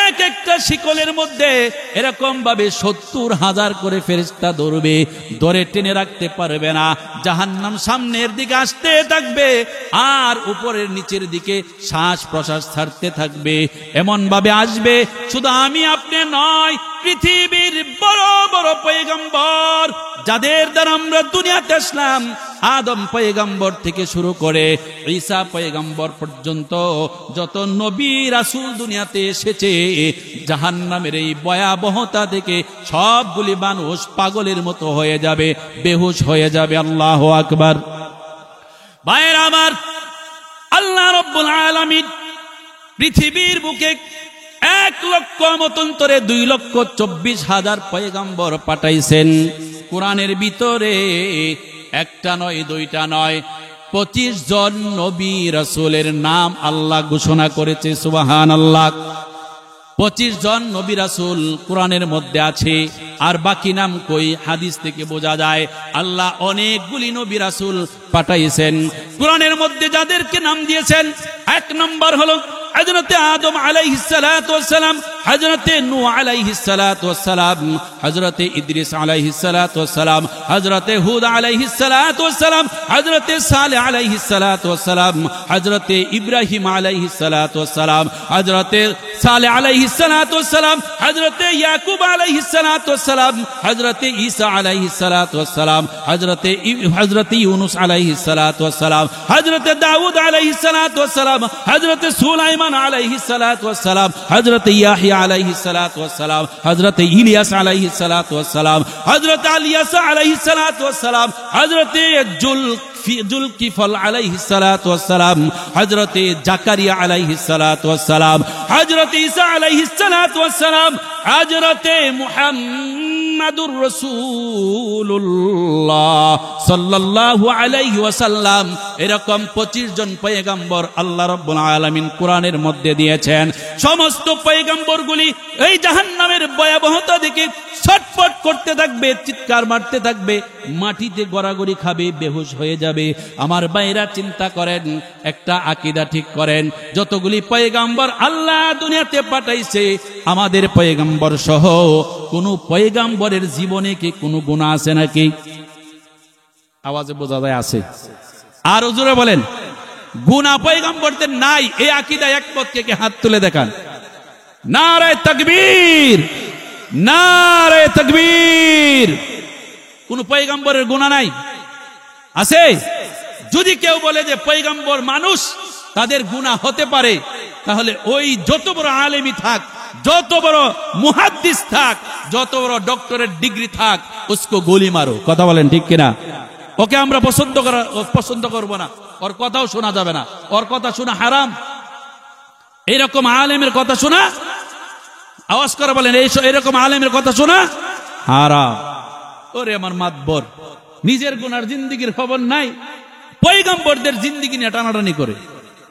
এক একটা শিকলের মধ্যে এরকম ভাবে 70,000 করে ফেরেশতা ধরবে, ধরে টেনে রাখতে পারবে না। জাহান্নাম সামনের দিকে আসতে থাকবে আর উপরের নিচের দিকে শ্বাস প্রশ্বাস ছাড়তে থাকবে, এমন ভাবে আসবে। শুধু আমি আপনি নয়, পৃথিবীর বড় বড় পয়গম্বর যাদের দ্বারা আমরা দুনিয়াতে আসলাম, আদম পয়গম্বর থেকে শুরু করে ঈসা পয়গম্বর পর্যন্ত যত নবী রাসূল দুনিয়াতে এসেছে, জাহান্নামের এই ভয়াবহতা থেকে সবগুলি মানুষ পাগলের মতো হয়ে যাবে, বেহুশ হয়ে যাবে। আল্লাহু আকবার। ভাইরা আমার, আল্লাহ রাব্বুল আলামিন পৃথিবীর বুকে 1 লক্ষ মতন্তরে 2,24,000 পয়গম্বর পাঠাইছেন। কোরআনের ভিতরে 1টা নয়, 2টা নয়, 25 জন নবী রাসূলের নাম আল্লাহ ঘোষণা করেছে। সুবহানাল্লাহ। 25 জন নবী রাসূল কোরআনের মধ্যে আছে, আর বাকি নাম কই? হাদিস থেকে বোঝা যায় আল্লাহ অনেকগুলি নবী রাসূল পাঠাইছেন। কোরআনের মধ্যে যাদেরকে নাম দিয়েছেন, 1 নম্বর হলো হযরতে আদম আলাইহিস সালাতু ওয়াস সালাম, হযরতে নূহ আলাইহিস সালাতু ওয়াস সালাম, হযরতে ইদ্রিস আলাইহিস সালাতু ওয়াস সালাম, হযরতে হুদ আলাইহিস সালাতু ওয়াস সালাম, হযরতে সালেহ আলাইহিস সালাতু ওয়াস সালাম, হযরতে ইব্রাহিম আলাইহিস সালাতু ওয়াস সালাম, হযরতে সালেহ আলাইহিস সালাতু ওয়াস সালাম, হযরতে ইয়াকুব আলাইহিস সালাতু ওয়াস সালাম, হযরতে ঈসা আলাইহিস সালাতু ওয়াস সালাম, হযরতে ইউনুস আলাইহিস সালাতু ওয়াস সালাম, হযরতে দাউদ আলাইহিস সালাতু ওয়াস সালাম, হযরতে সুলাইমান আলাইহিস সালাতু ওয়াস সালাম, হযরতে ইয়াহইয়া আলাইহিস সালাতু ওয়াস সালাম, হযরতে ইলিয়াস আলাইহিস সালাতু ওয়াস সালাম, হযরতে আলিয়াসা আলাইহিস সালাতু ওয়াস সালাম, হযরতে জুলকিফল আলাইহিস সালাতু ওয়াস সালাম, হযরতে জাকারিয়া আলাইহিস সালাতু ওয়াস সালাম, হযরতে ঈসা আলাইহিস সালাতু ওয়াস সালাম, হযরতে মুহাম্মাদুর রাসূলুল্লাহ সাল্লাল্লাহু আলাইহি ওয়াসাল্লাম। এরকম 25 জন পয়গম্বর আল্লাহ রাব্বুল আলামিন কোরআনের মধ্যে দিয়েছেন। সমস্ত পয়গম্বরগুলি এই জাহান্নামের ভয়াবহতা দেখে ছটফট করতে থাকবে, চিৎকার মারতে থাকবে, মাটিতে গড়াগড়ি খাবে, বেহুশ হয়ে যাবে। আমার ভাইরা চিন্তা করেন, একটা আকীদা ঠিক করেন, যতগুলি পয়গম্বর আল্লাহ দুনিয়াতে পাঠাইছে, আমাদের পয়গম্বর সহ কোন পয়গম্বরের জীবনে কি কোনো গুনাহ আছে নাকি? আওয়াজে বোঝা যায় আছে। আর হুজুরে বলেন গুনাহ পয়গম্বরদের নাই, এই আকীদা একমত কে হাত তুলে দেখান। নারে তাকবীর, নারে তাকবীর। কোন পয়গম্বরের গুনাহ নাই? আছে? যদি কেউ বলে যে পয়গম্বর মানুষ, তাদের গুনাহ হতে পারে, তাহলে ওই যত বড় আলেমই থাক, যত বড় মুহাদ্দিস থাক, যত বড় ডক্টরের ডিগ্রি থাক, উসকো গুলি মারো। কথা বলেন ঠিক কিনা? ওকে আমরা পছন্দ করব না, ওর কথাও শোনা যাবে না, ওর কথা শোনা হারাম। এইরকম আলেমের কথা শোনা, আওয়াজ করে বলেন, এইরকম আলেমের কথা শোনা হারাম। ওরে আমার মাতবর, নিজের গুনার জিন্দিগির খবর নাই, পয়গম্বরদের জিন্দিগি নিয়ে টানাটানি করে,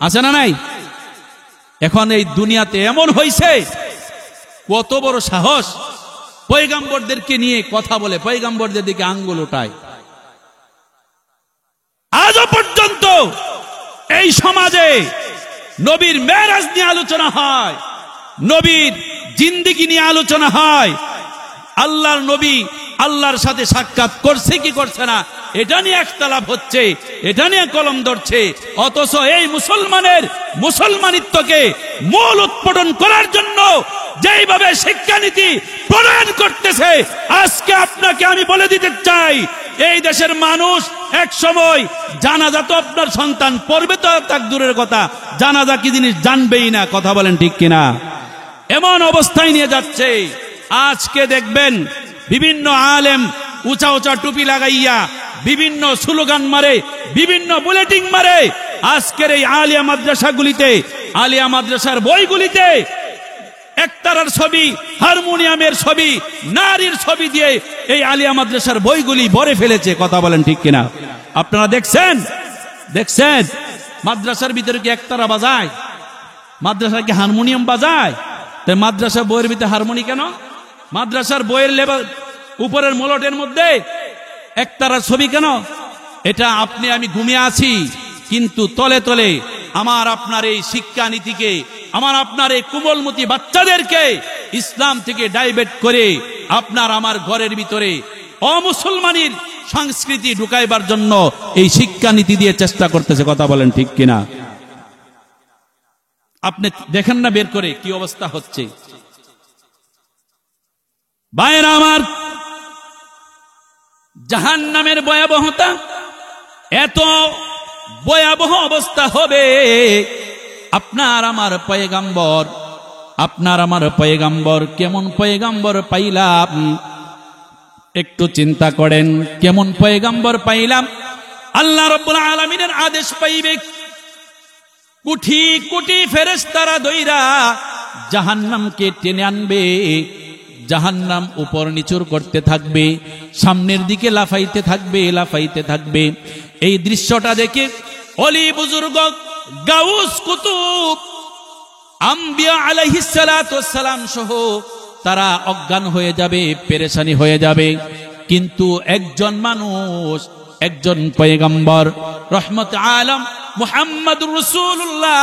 আছে না নাই? এখন এই দুনিয়াতে এমন হইছে, কত বড় সাহস, পয়গম্বরদেরকে নিয়ে কথা বলে, পয়গম্বরদের দিকে আঙ্গুল উঠায়। আজও পর্যন্ত এই সমাজে নবীর মেরাজ নিয়ে আলোচনা হয়, নবীর জিন্দিগি নিয়ে আলোচনা হয়, আল্লাহর নবী আল্লাহর সাথে সাক্ষাৎ করছে কি করছে না এটা নিয়ে একতলাপ হচ্ছে, এটা নিয়ে কলম ধরছে। অথচ এই মুসলমানিত্বকে মূল উৎপাদন করার জন্য যেইভাবে শিক্ষানীতি প্রণয়ন করতেছে, আজকে আপনাকে আমি বলে দিতে চাই, এই দেশের মানুষ এক সময় জানাজা তো আপনার সন্তান পড়বে তো তাক দূরের কথা, জানাজা কি জিনিস জানবেই না। কথা বলেন ঠিক কিনা? এমন অবস্থায় নিয়ে যাচ্ছে। আজকে দেখবেন বিভিন্ন আলেম উঁচা উঁচা টুপি লাগাইয়া বিভিন্ন স্লোগান মারে, বিভিন্ন বুলেটিং মারে। আজকের এই আলিয়া মাদ্রাসাগুলিতে, আলিয়া মাদ্রাসার বইগুলিতে একতারার ছবি, হারমোনিয়ামের ছবি, নারীর ছবি দিয়ে এই আলিয়া মাদ্রাসার বইগুলি ভরে ফেলেছে। কথা বলেন ঠিক কিনা? আপনারা দেখছেন মাদ্রাসার ভিতরে কি একতারা বাজায়? মাদ্রাসার কি হারমোনিয়াম বাজায়? তাই মাদ্রাসার বইয়ের ভিতরে হারমোনি কেন? মাদ্রাসার বইয়ের লেবার উপরের মোলটের মধ্যে একতারার ছবি কেন? এটা আপনি আমি ঘুমিয়ে আছি, কিন্তু তলে তলে আমার আপনার এই শিক্ষা নীতিকে, আমার আপনার এই কোমলমতি বাচ্চাদেরকে ইসলাম থেকে ডাইভার্ট করে আপনার আমার ঘরের ভিতরে অমুসলমানির সংস্কৃতি ঢুকাইবার জন্য এই শিক্ষা নীতি দিয়ে চেষ্টা করতেছে। কথা বলেন ঠিক কিনা? আপনি দেখেন না বের করে কি অবস্থা হচ্ছে? ভাইয়েরা আমার, জাহান্নামের ভয়াবহতা এত ভয়াবহ অবস্থা হবে। আপনার আমার পয়গম্বর কেমন পয়গম্বর পাইলাম? একটু চিন্তা করেন, কেমন পয়গম্বর পাইলাম? আল্লাহ রাব্বুল আলামিনের আদেশ পাইবে, কোটি কোটি ফেরেশতারা দইরা জাহান্নামকে টেনে আনবে, জাহান্নাম উপর নিচুর করতে থাকবে, সামনের দিকে লাফাইতে থাকবে। এই দৃশ্যটা দেখে অলি বুজুর্গ গাউস কুতুব আম্বিয়া আলাইহিস সালাতু ওয়াস সালাম সহ তারা অজ্ঞান হয়ে যাবে, পেরেশানি হয়ে যাবে। কিন্তু একজন মানুষ, একজন পয়গম্বর রহমত আলম মুহাম্মদুর রাসূলুল্লাহ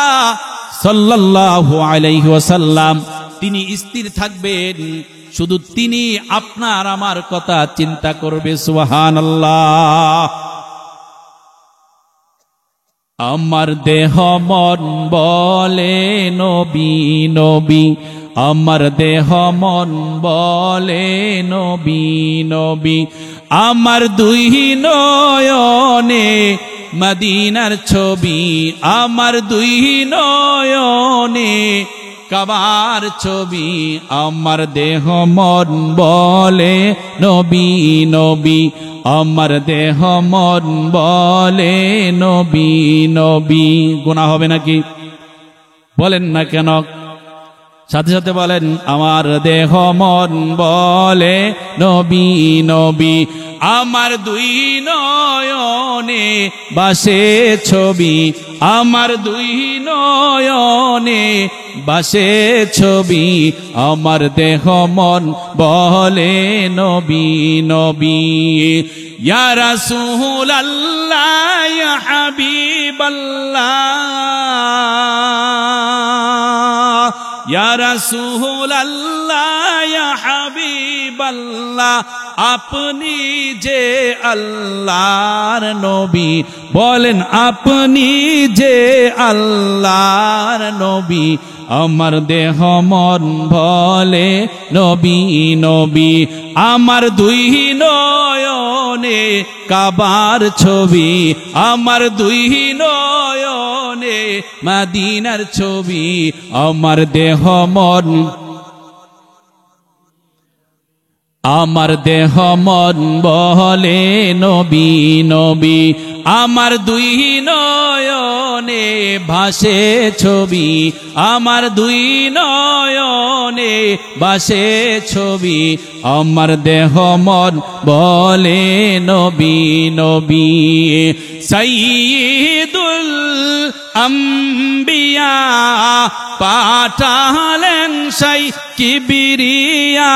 সাল্লাল্লাহু আলাইহি ওয়াসাল্লাম, তিনি স্থির থাকবেন, শুধু তিনি আপনার আমার কথা চিন্তা করবে। সুবহানাল্লাহ। আমার দেহ মন বলে নবী নবী, আমার দেহ মন বলে নবী নবী, আমার দুই নয়নে মদিনার ছবি, আমার দুই নয়নে কাবার ছবি, আমার দেহ মন বলে নবী নবী, আমার দেহ মন বলে নবী নবী। গুনাহ হবে নাকি? বলেন না কেন? সাথে সাথে বলেন, আমার দেহ মন বলে নবী নবী, আমার দুই নয়নে বাসে ছবি, আমার দুই নয়নে বাসে ছবি, আমার দেহ মন বলে নবী নবী। ইয়া রাসূলুল্লাহ ইয়া হাবিবাল্লাহ, ইয়া রাসূলুল্লাহ ইয়া হাবিবাল্লাহ, আপনি যে আল্লাহর নবী, বলেন আপনি যে আল্লাহর নবী, আমার দেহ মন বলে নবী নবী, আমার দুই নয়নে কাবার ছবি, আমার দুই নয়নে মদিনার ছবি, আমার দেহ মন, আমার দেহ মন বলে নবী নবী, আমার দুই নয়নে ভাসে ছবি, আমার দুই নয়নে ভাসে ছবি, আমার দেহ মন বলে নবী নবী। সাইয়্যিদুল আম্বিয়া পাঠালেন সেই কিবরিয়া,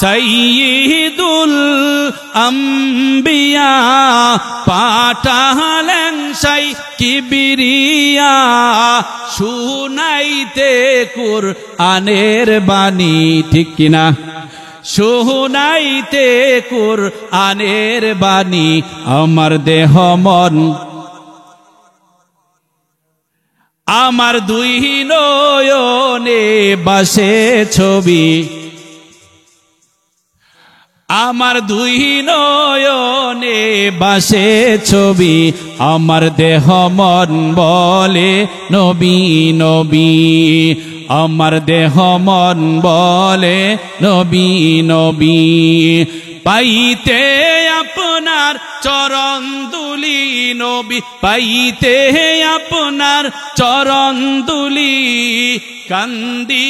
সাইয়্যিদুল আম্বিয়া পাঠালেন সেই কিবরিয়া, শুনাইতে কুরআনের বাণী, ঠিক কিনা? শুনাইতে কুরআনের বাণী, আমার দেহ মন, আমার দুই নয়নে বাসে ছবি, আমার দুই নয়নে বাসে ছবি, আমার দেহ মন বলে নবী নবী, আমার দেহ মন বলে নবী নবী। পাইতে আপনার চরণ দুলি নবী, পাইতে আপনার চরণ দুলি, কান্দি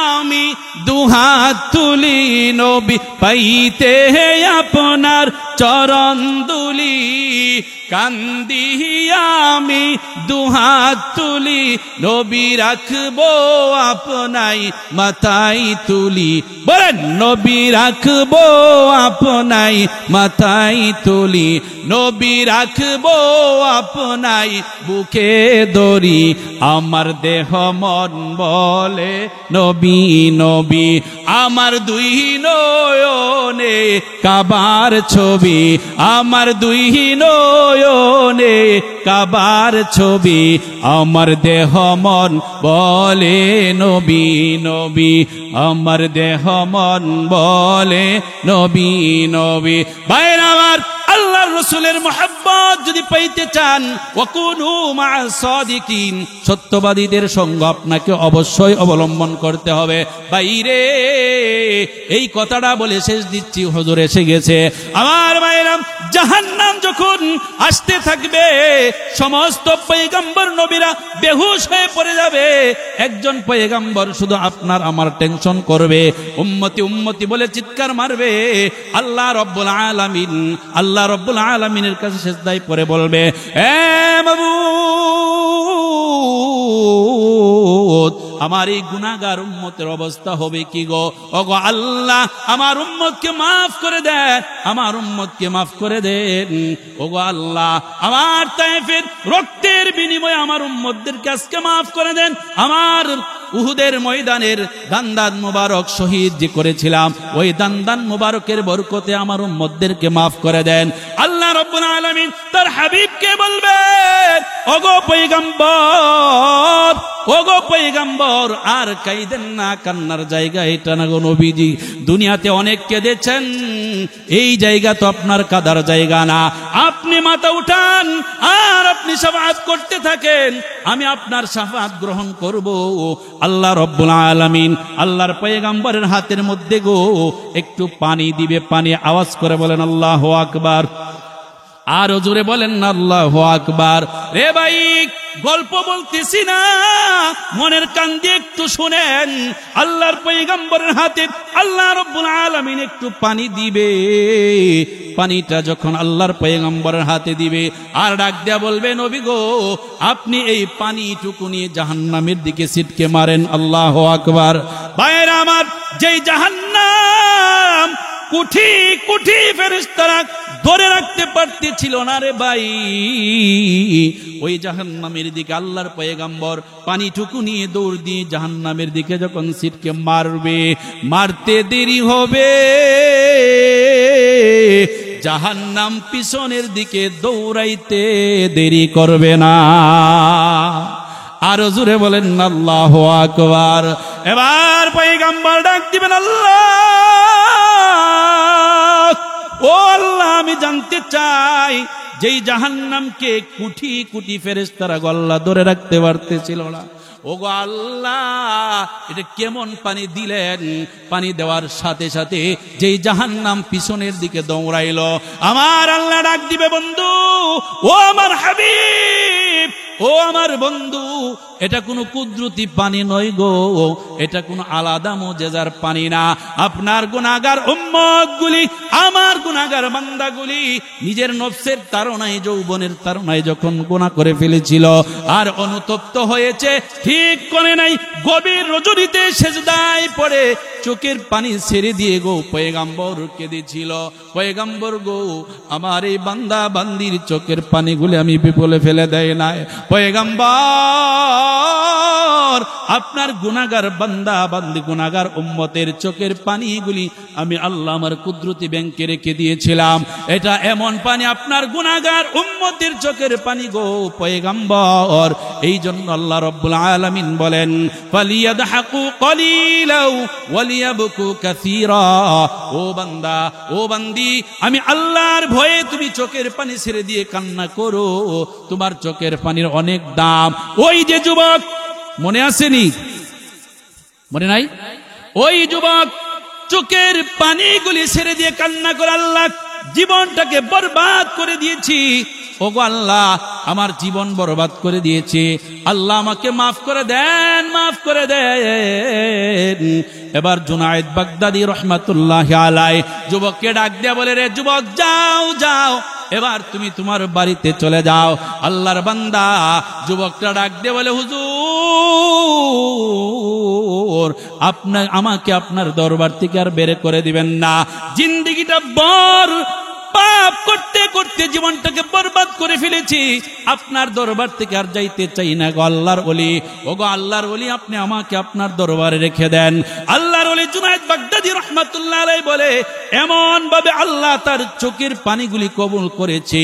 আমি দুহাত তুলি নবী, পাইতে আপনার চরণ দুলি, কান্দি আমি দুহাত তুলি, নবী রাখবো আপনাই মাথায় তুলি, বলেন নবী রাখবো আপনাই মাথায় তুলি, নবী রাখবো আপনাই বুকে দড়ি, আমার দেহ মন বলে নবী নবী, আমার দুই নয়নে কাবার ছবি, আমার দুই নয়নে কাবার ছবি, আমার দেহ মন বলে নবী নবী, আমার দেহ মন বলে নবী নবী। ভাইরা আমার, আল্লাহর রাসূলের মুহাব্বত যদি পাইতে চান, ওয়াকুনু মা'আস সাদিকিন, সত্যবাদীদের সঙ্গ আপনাকে অবশ্যই অবলম্বন করতে হবে। বাইরে এই কথাটা বলে শেষ দিচ্ছি, হুজুর এসে গেছে। আমার ভাইরা, জাহান্নাম যখন আসতে থাকবে, সমস্ত পয়গম্বর নবীরা বেহুশ হয়ে পড়ে যাবে। একজন পয়গম্বর শুধু আপনার আমার টেনশন করবে, উম্মতি উম্মতি বলে চিৎকার মারবে। আল্লাহ রব্বুল আলামিনের কাছে সিজদায় পড়ে বলবে, এ মাবুদ, আমার এই গুনাহগার উম্মতের অবস্থা হবে কি গো? ওগো আল্লাহ, আমার উম্মতকে মাফ করে দেন, আমার উম্মতকে মাফ করে দেন। ওগো আল্লাহ, আমার তায়েফের রক্তের বিনিময়ে আমার উম্মতদেরকে আজকে মাফ করে দেন। আমার উহুদের ময়দানের দান্দান মুবারক শহীদ যে করেছিলাম, ওই দান্দান মুবারকের বরকতে আমার উম্মতদেরকে মাফ করে দেন। আল্লাহ রাব্বুল আলামিন তার হাবিবকে বলবেন, ওগো পয়গম্বর, ওগো পয়গম্বর, আর কাইদেন না, কান্নার জায়গা এটা না গো নবীজি। দুনিয়াতে অনেক কেঁদেছেন, এই জায়গা তো আপনার কাদার জায়গা না। আপনি মাথা উঠান আর আপনি শাফাআত করতে থাকেন, আমি আপনার শাফাআত গ্রহণ করব। আল্লাহ রাব্বুল আলামিন আল্লাহর পয়গম্বরের হাতের মধ্যে গো একটু পানি দিবে। পানি, আওয়াজ করে বলেন আল্লাহু আকবার। আরো জোরে বলেন না আল্লাহু আকবার। রে ভাই, গল্প বলতেছি না, মনের কান দিয়ে একটু শুনেন। আল্লাহর পয়গম্বরের হাতে আল্লাহ রাব্বুল আলামিন একটু পানি দিবে। পানিটা যখন আল্লাহর পয়গম্বরের হাতে দিবে, আর ডাক দেয়া বলবে, নবী গো, আপনি এই পানিটুকু নিয়ে জাহান্নামের দিকে ছিটকে মারেন। আল্লাহু আকবার। ভাইরা আমার, যেই জাহান্নাম কোটি কোটি ফেরেশতারা ধরে রাখতে পারতেছিল না রে ভাই, ওই জাহান্নামের দিকে আল্লাহর পয়গম্বর পানিটুকু নিয়ে দৌড় দিয়ে জাহান্নামের দিকে যখন ছিটকে মারবে, মারতে দেরি হবে, জাহান্নাম পিছনের দিকে দৌড়াইতে দেরি করবে না। আরো জোরে বলেন আল্লাহু আকবার। এবার পয়গম্বর ডাক দিবেন, আল্লাহ, ও আল্লাহ, আমি জানতে চাই, যেই জাহান্নামকে কোটি কোটি ফেরেশতারা গল্লা ধরে রাখতে পারতেছিল না, ওগো আল্লাহ, এটা কেমন পানি দিলেন? পানি দেওয়ার সাথে সাথে যেই জাহান্নাম পিছনের দিকে দৌড়াইলো, আমার আল্লাহ ডাক দিবে, বন্ধু, ও আমার হাবিব, ও আমার বন্ধু, এটা কোনো কুদরতি পানি নয় গো, এটা কোনো আলাদা মুজিজার পানি না। আপনার গুনাহগার উম্মতগুলি, আমার গুনাহগার বান্দাগুলি নিজের নফসের তাড়নায়, যৌবনের তাড়নায় যখন গুনাহ করে ফেলেছিল আর অনুতপ্ত হয়েছে, ঠিক করে নাই, গভীর রজনীতে সেজদায় পড়ে চোখের পানি ছেড়ে দিয়ে গো পয়গম্বর কেঁদেছিল, পয়গম্বর গো, আমার এই বান্দা বান্দির চোখের পানিগুলি আমি বিপলে ফেলে দেয় নাই। পয়গম্বর, আপনার গুনাহগার বান্দা বান্দি, গুনাহগার উম্মতের চোখের পানিগুলি আমি আল্লাহ আমার কুদরতি ব্যাংকে রেখে দিয়েছিলাম। এটা এমন পানি, আপনার গুনাহগার উম্মতের চোখের পানি গো পয়গম্বর। এই জন্য আল্লাহ রাব্বুল আলামিন বলেন, ফালিয়াদহাকু কলিলাও ওয়ালিয়াবকু কাসীরা। ও বান্দা, ও বান্দি, আমি আল্লাহর ভয়ে তুমি চোখের পানি ছেড়ে দিয়ে কান্না করো, তোমার চোখের পানির অনেক দাম। ওই যে যুবক, মনে আসেনি? মনে নাই? ওই যুবক চোখের পানিগুলি ছেড়ে দিয়ে কান্না করে, আল্লাহ, জীবনটাকে বরবাদ করে দিয়েছি, ওগো আল্লাহ, আমার জীবন বরবাদ করে দিয়েছে, আল্লাহ আমাকে মাফ করে দেন, মাফ করে দেন। এবার জুনায়েদ বাগদাদি রহমাতুল্লাহি আলাইহি যুবককে ডাক দেয়া বলে, রে যুবক, যাও যাও, এবার তুমি তোমার বাড়িতে চলে যাও। আল্লাহর বান্দা যুবকটা ডাক দিয়ে বলে, হুজুর, আমাকে আপনার দরবার থেকে আর বের করে দিবেন না, জিন্দেগিটা বর পাপ করতে করতে জীবনটাকে বরবাদ করে ফেলেছি, আপনার দরবার থেকে আর যাইতে চাই না গো আল্লাহর ওলি। ওগো আল্লাহর ওলি, আপনি আমাকে আপনার দরবারে রেখে দেন। আল্লাহর ওলি জুনায়েদ বাগদাদি রাহমাতুল্লাহি আলাইহি বলে, এমন ভাবে আল্লাহ তার চোখের পানিগুলি কবুল করেছে,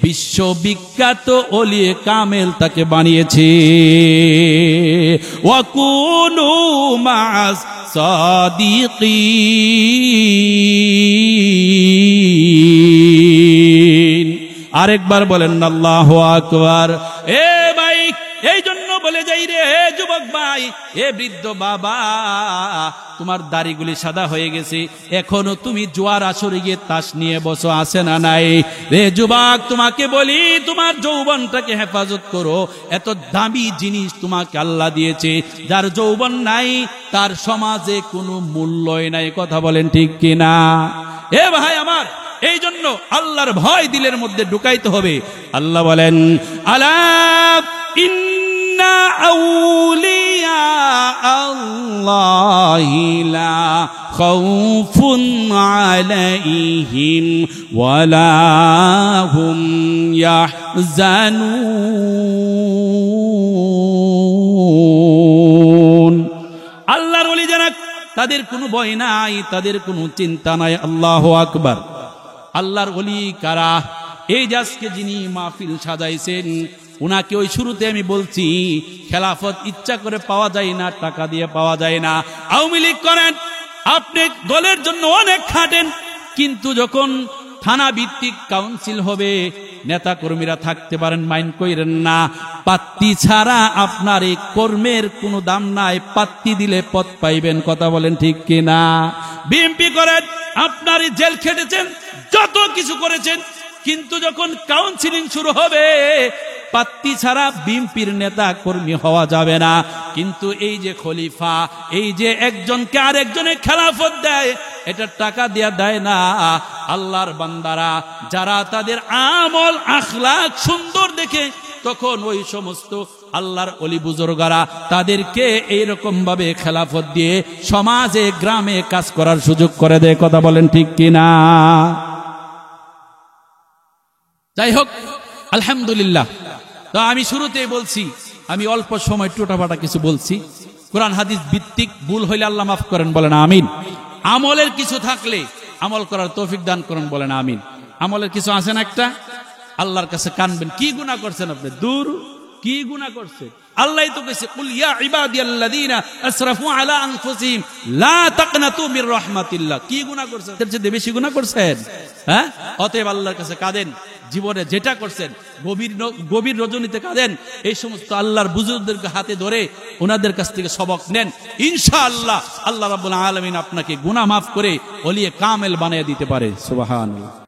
বিশ্ববিখ্যাত ওলি কামেল তাকে বানিয়েছে। ওয়া কুনু মা'আস সাদিকিন। আরেকবার বলেন আল্লাহু আকবার। এ ভাই, এই জন্য বলে যাই রে যুবক ভাই, ভাই, এ বৃদ্ধ বাবা, তোমার দাড়িগুলি সাদা হয়ে গেছে, এখনো তুমি জুয়ার আসরে গিয়ে তাস নিয়ে বসো, আছে না নাই? রে যুবক, তোমাকে বলি তোমার যৌবনটাকে হেফাজত করো। এত দামি জিনিস তোমাকে আল্লাহ দিয়েছে, যার যৌবন নাই তার সমাজে কোনো মূল্যই নাই। কথা বলেন ঠিক কিনা? এ ভাই আমার, এই জন্য আল্লাহর ভয় দিলের মধ্যে ঢুকাইতে হবে। আল্লাহ বলেন, আলা ইন্না আউলিয়া আল্লাহি লা খাউফুন আলাইহিম ওয়ালা হুম ইয়াহজানুন। আল্লাহর ওলি যারা, তাদের কোনো ভয় নাই, তাদের কোনো চিন্তা নাই। আল্লাহু আকবার। আল্লাহর ওলি কারা? এই যে আজকে যিনি মাহফিল সাজাইছেন, উনাকে ওই শুরুতে আমি বলছি, খেলাফত ইচ্ছা করে পাওয়া যায় না, টাকা দিয়ে পাওয়া যায় না। আওয়ামী লীগ করেন, আপনি দলের জন্য অনেক খাটেন, কিন্তু যখন থানা ভিত্তিক কাউন্সিল হবে, নেতা কর্মীরা থাকতে পারেন, মাইন্ড কইরেন না। পাত্তি ছাড়া আপনার এই কর্মের কোনো দাম নাই, পাত্তি দিলে পদ পাইবেন। কথা বলেন ঠিক কিনা? বিএমপি করেন, আপনার জেল খেটেছেন, যত কিছু করেছেন, কিন্তু যখন কাউন্সিলিং শুরু হবে, পাত্তি ছাড়া বিএমপির নেতা কর্মী হওয়া যাবে না। কিন্তু এই যে খলিফা, এই যে একজনকে আরেকজনে খেলাফত দেয়, এটা টাকা দিয়া দেয় না। আল্লাহর বান্দারা যারা তাদের আমল আখলাক সুন্দর দেখে, তখন ওই সমস্ত আল্লাহর ওলি বুজুর্গরা তাদেরকে এইরকম ভাবে খেলাফত দিয়ে সমাজে গ্রামে কাজ করার সুযোগ করে দেয়। কথা বলেন ঠিক কিনা? যাই হোক, আলহামদুলিল্লাহ। তো আমি শুরুতেই বলছি, আমি অল্প সময় টোটাফাটা কিছু বলছি, কোরআন হাদিস ভিত্তিক। ভুল হইলে আল্লাহ মাফ করেন, বলেন আমিন। আমলের কিছু থাকলে আমল করার তৌফিক দান করেন, বলেন আমিন। আমলের কিছু আছে না একটা? আল্লাহর কাছে কানবেন। কি গুনাহ করছেন আপনি? দূর, কি গুনাহ করছেন? আল্লাহই তো কইছে, কুল ইয়া ইবাদিয়াল্লাযীনা আসরাফু আলা আনফুসিহিম লা তাকনাতু মির রাহমাতিল্লাহ। কি গুনাহ করছেন? এর চেয়ে বেশি গুনাহ করছেন? হ্যাঁ? অতএব আল্লাহর কাছে কাঁদেন, জীবনে যেটা করছেন, গভীর রজনীতে কাঁদেন। এই সমস্ত আল্লাহর বুজুর্গদেরকে হাতে ধরে ওনাদের কাছ থেকে সবক নেন। ইনশাআল্লাহ আল্লাহ রাব্বুল আলামিন আপনাকে গুনাহ মাফ করে ওলিয়ে কামেল বানিয়ে দিতে পারে। সুবহানাল্লাহ।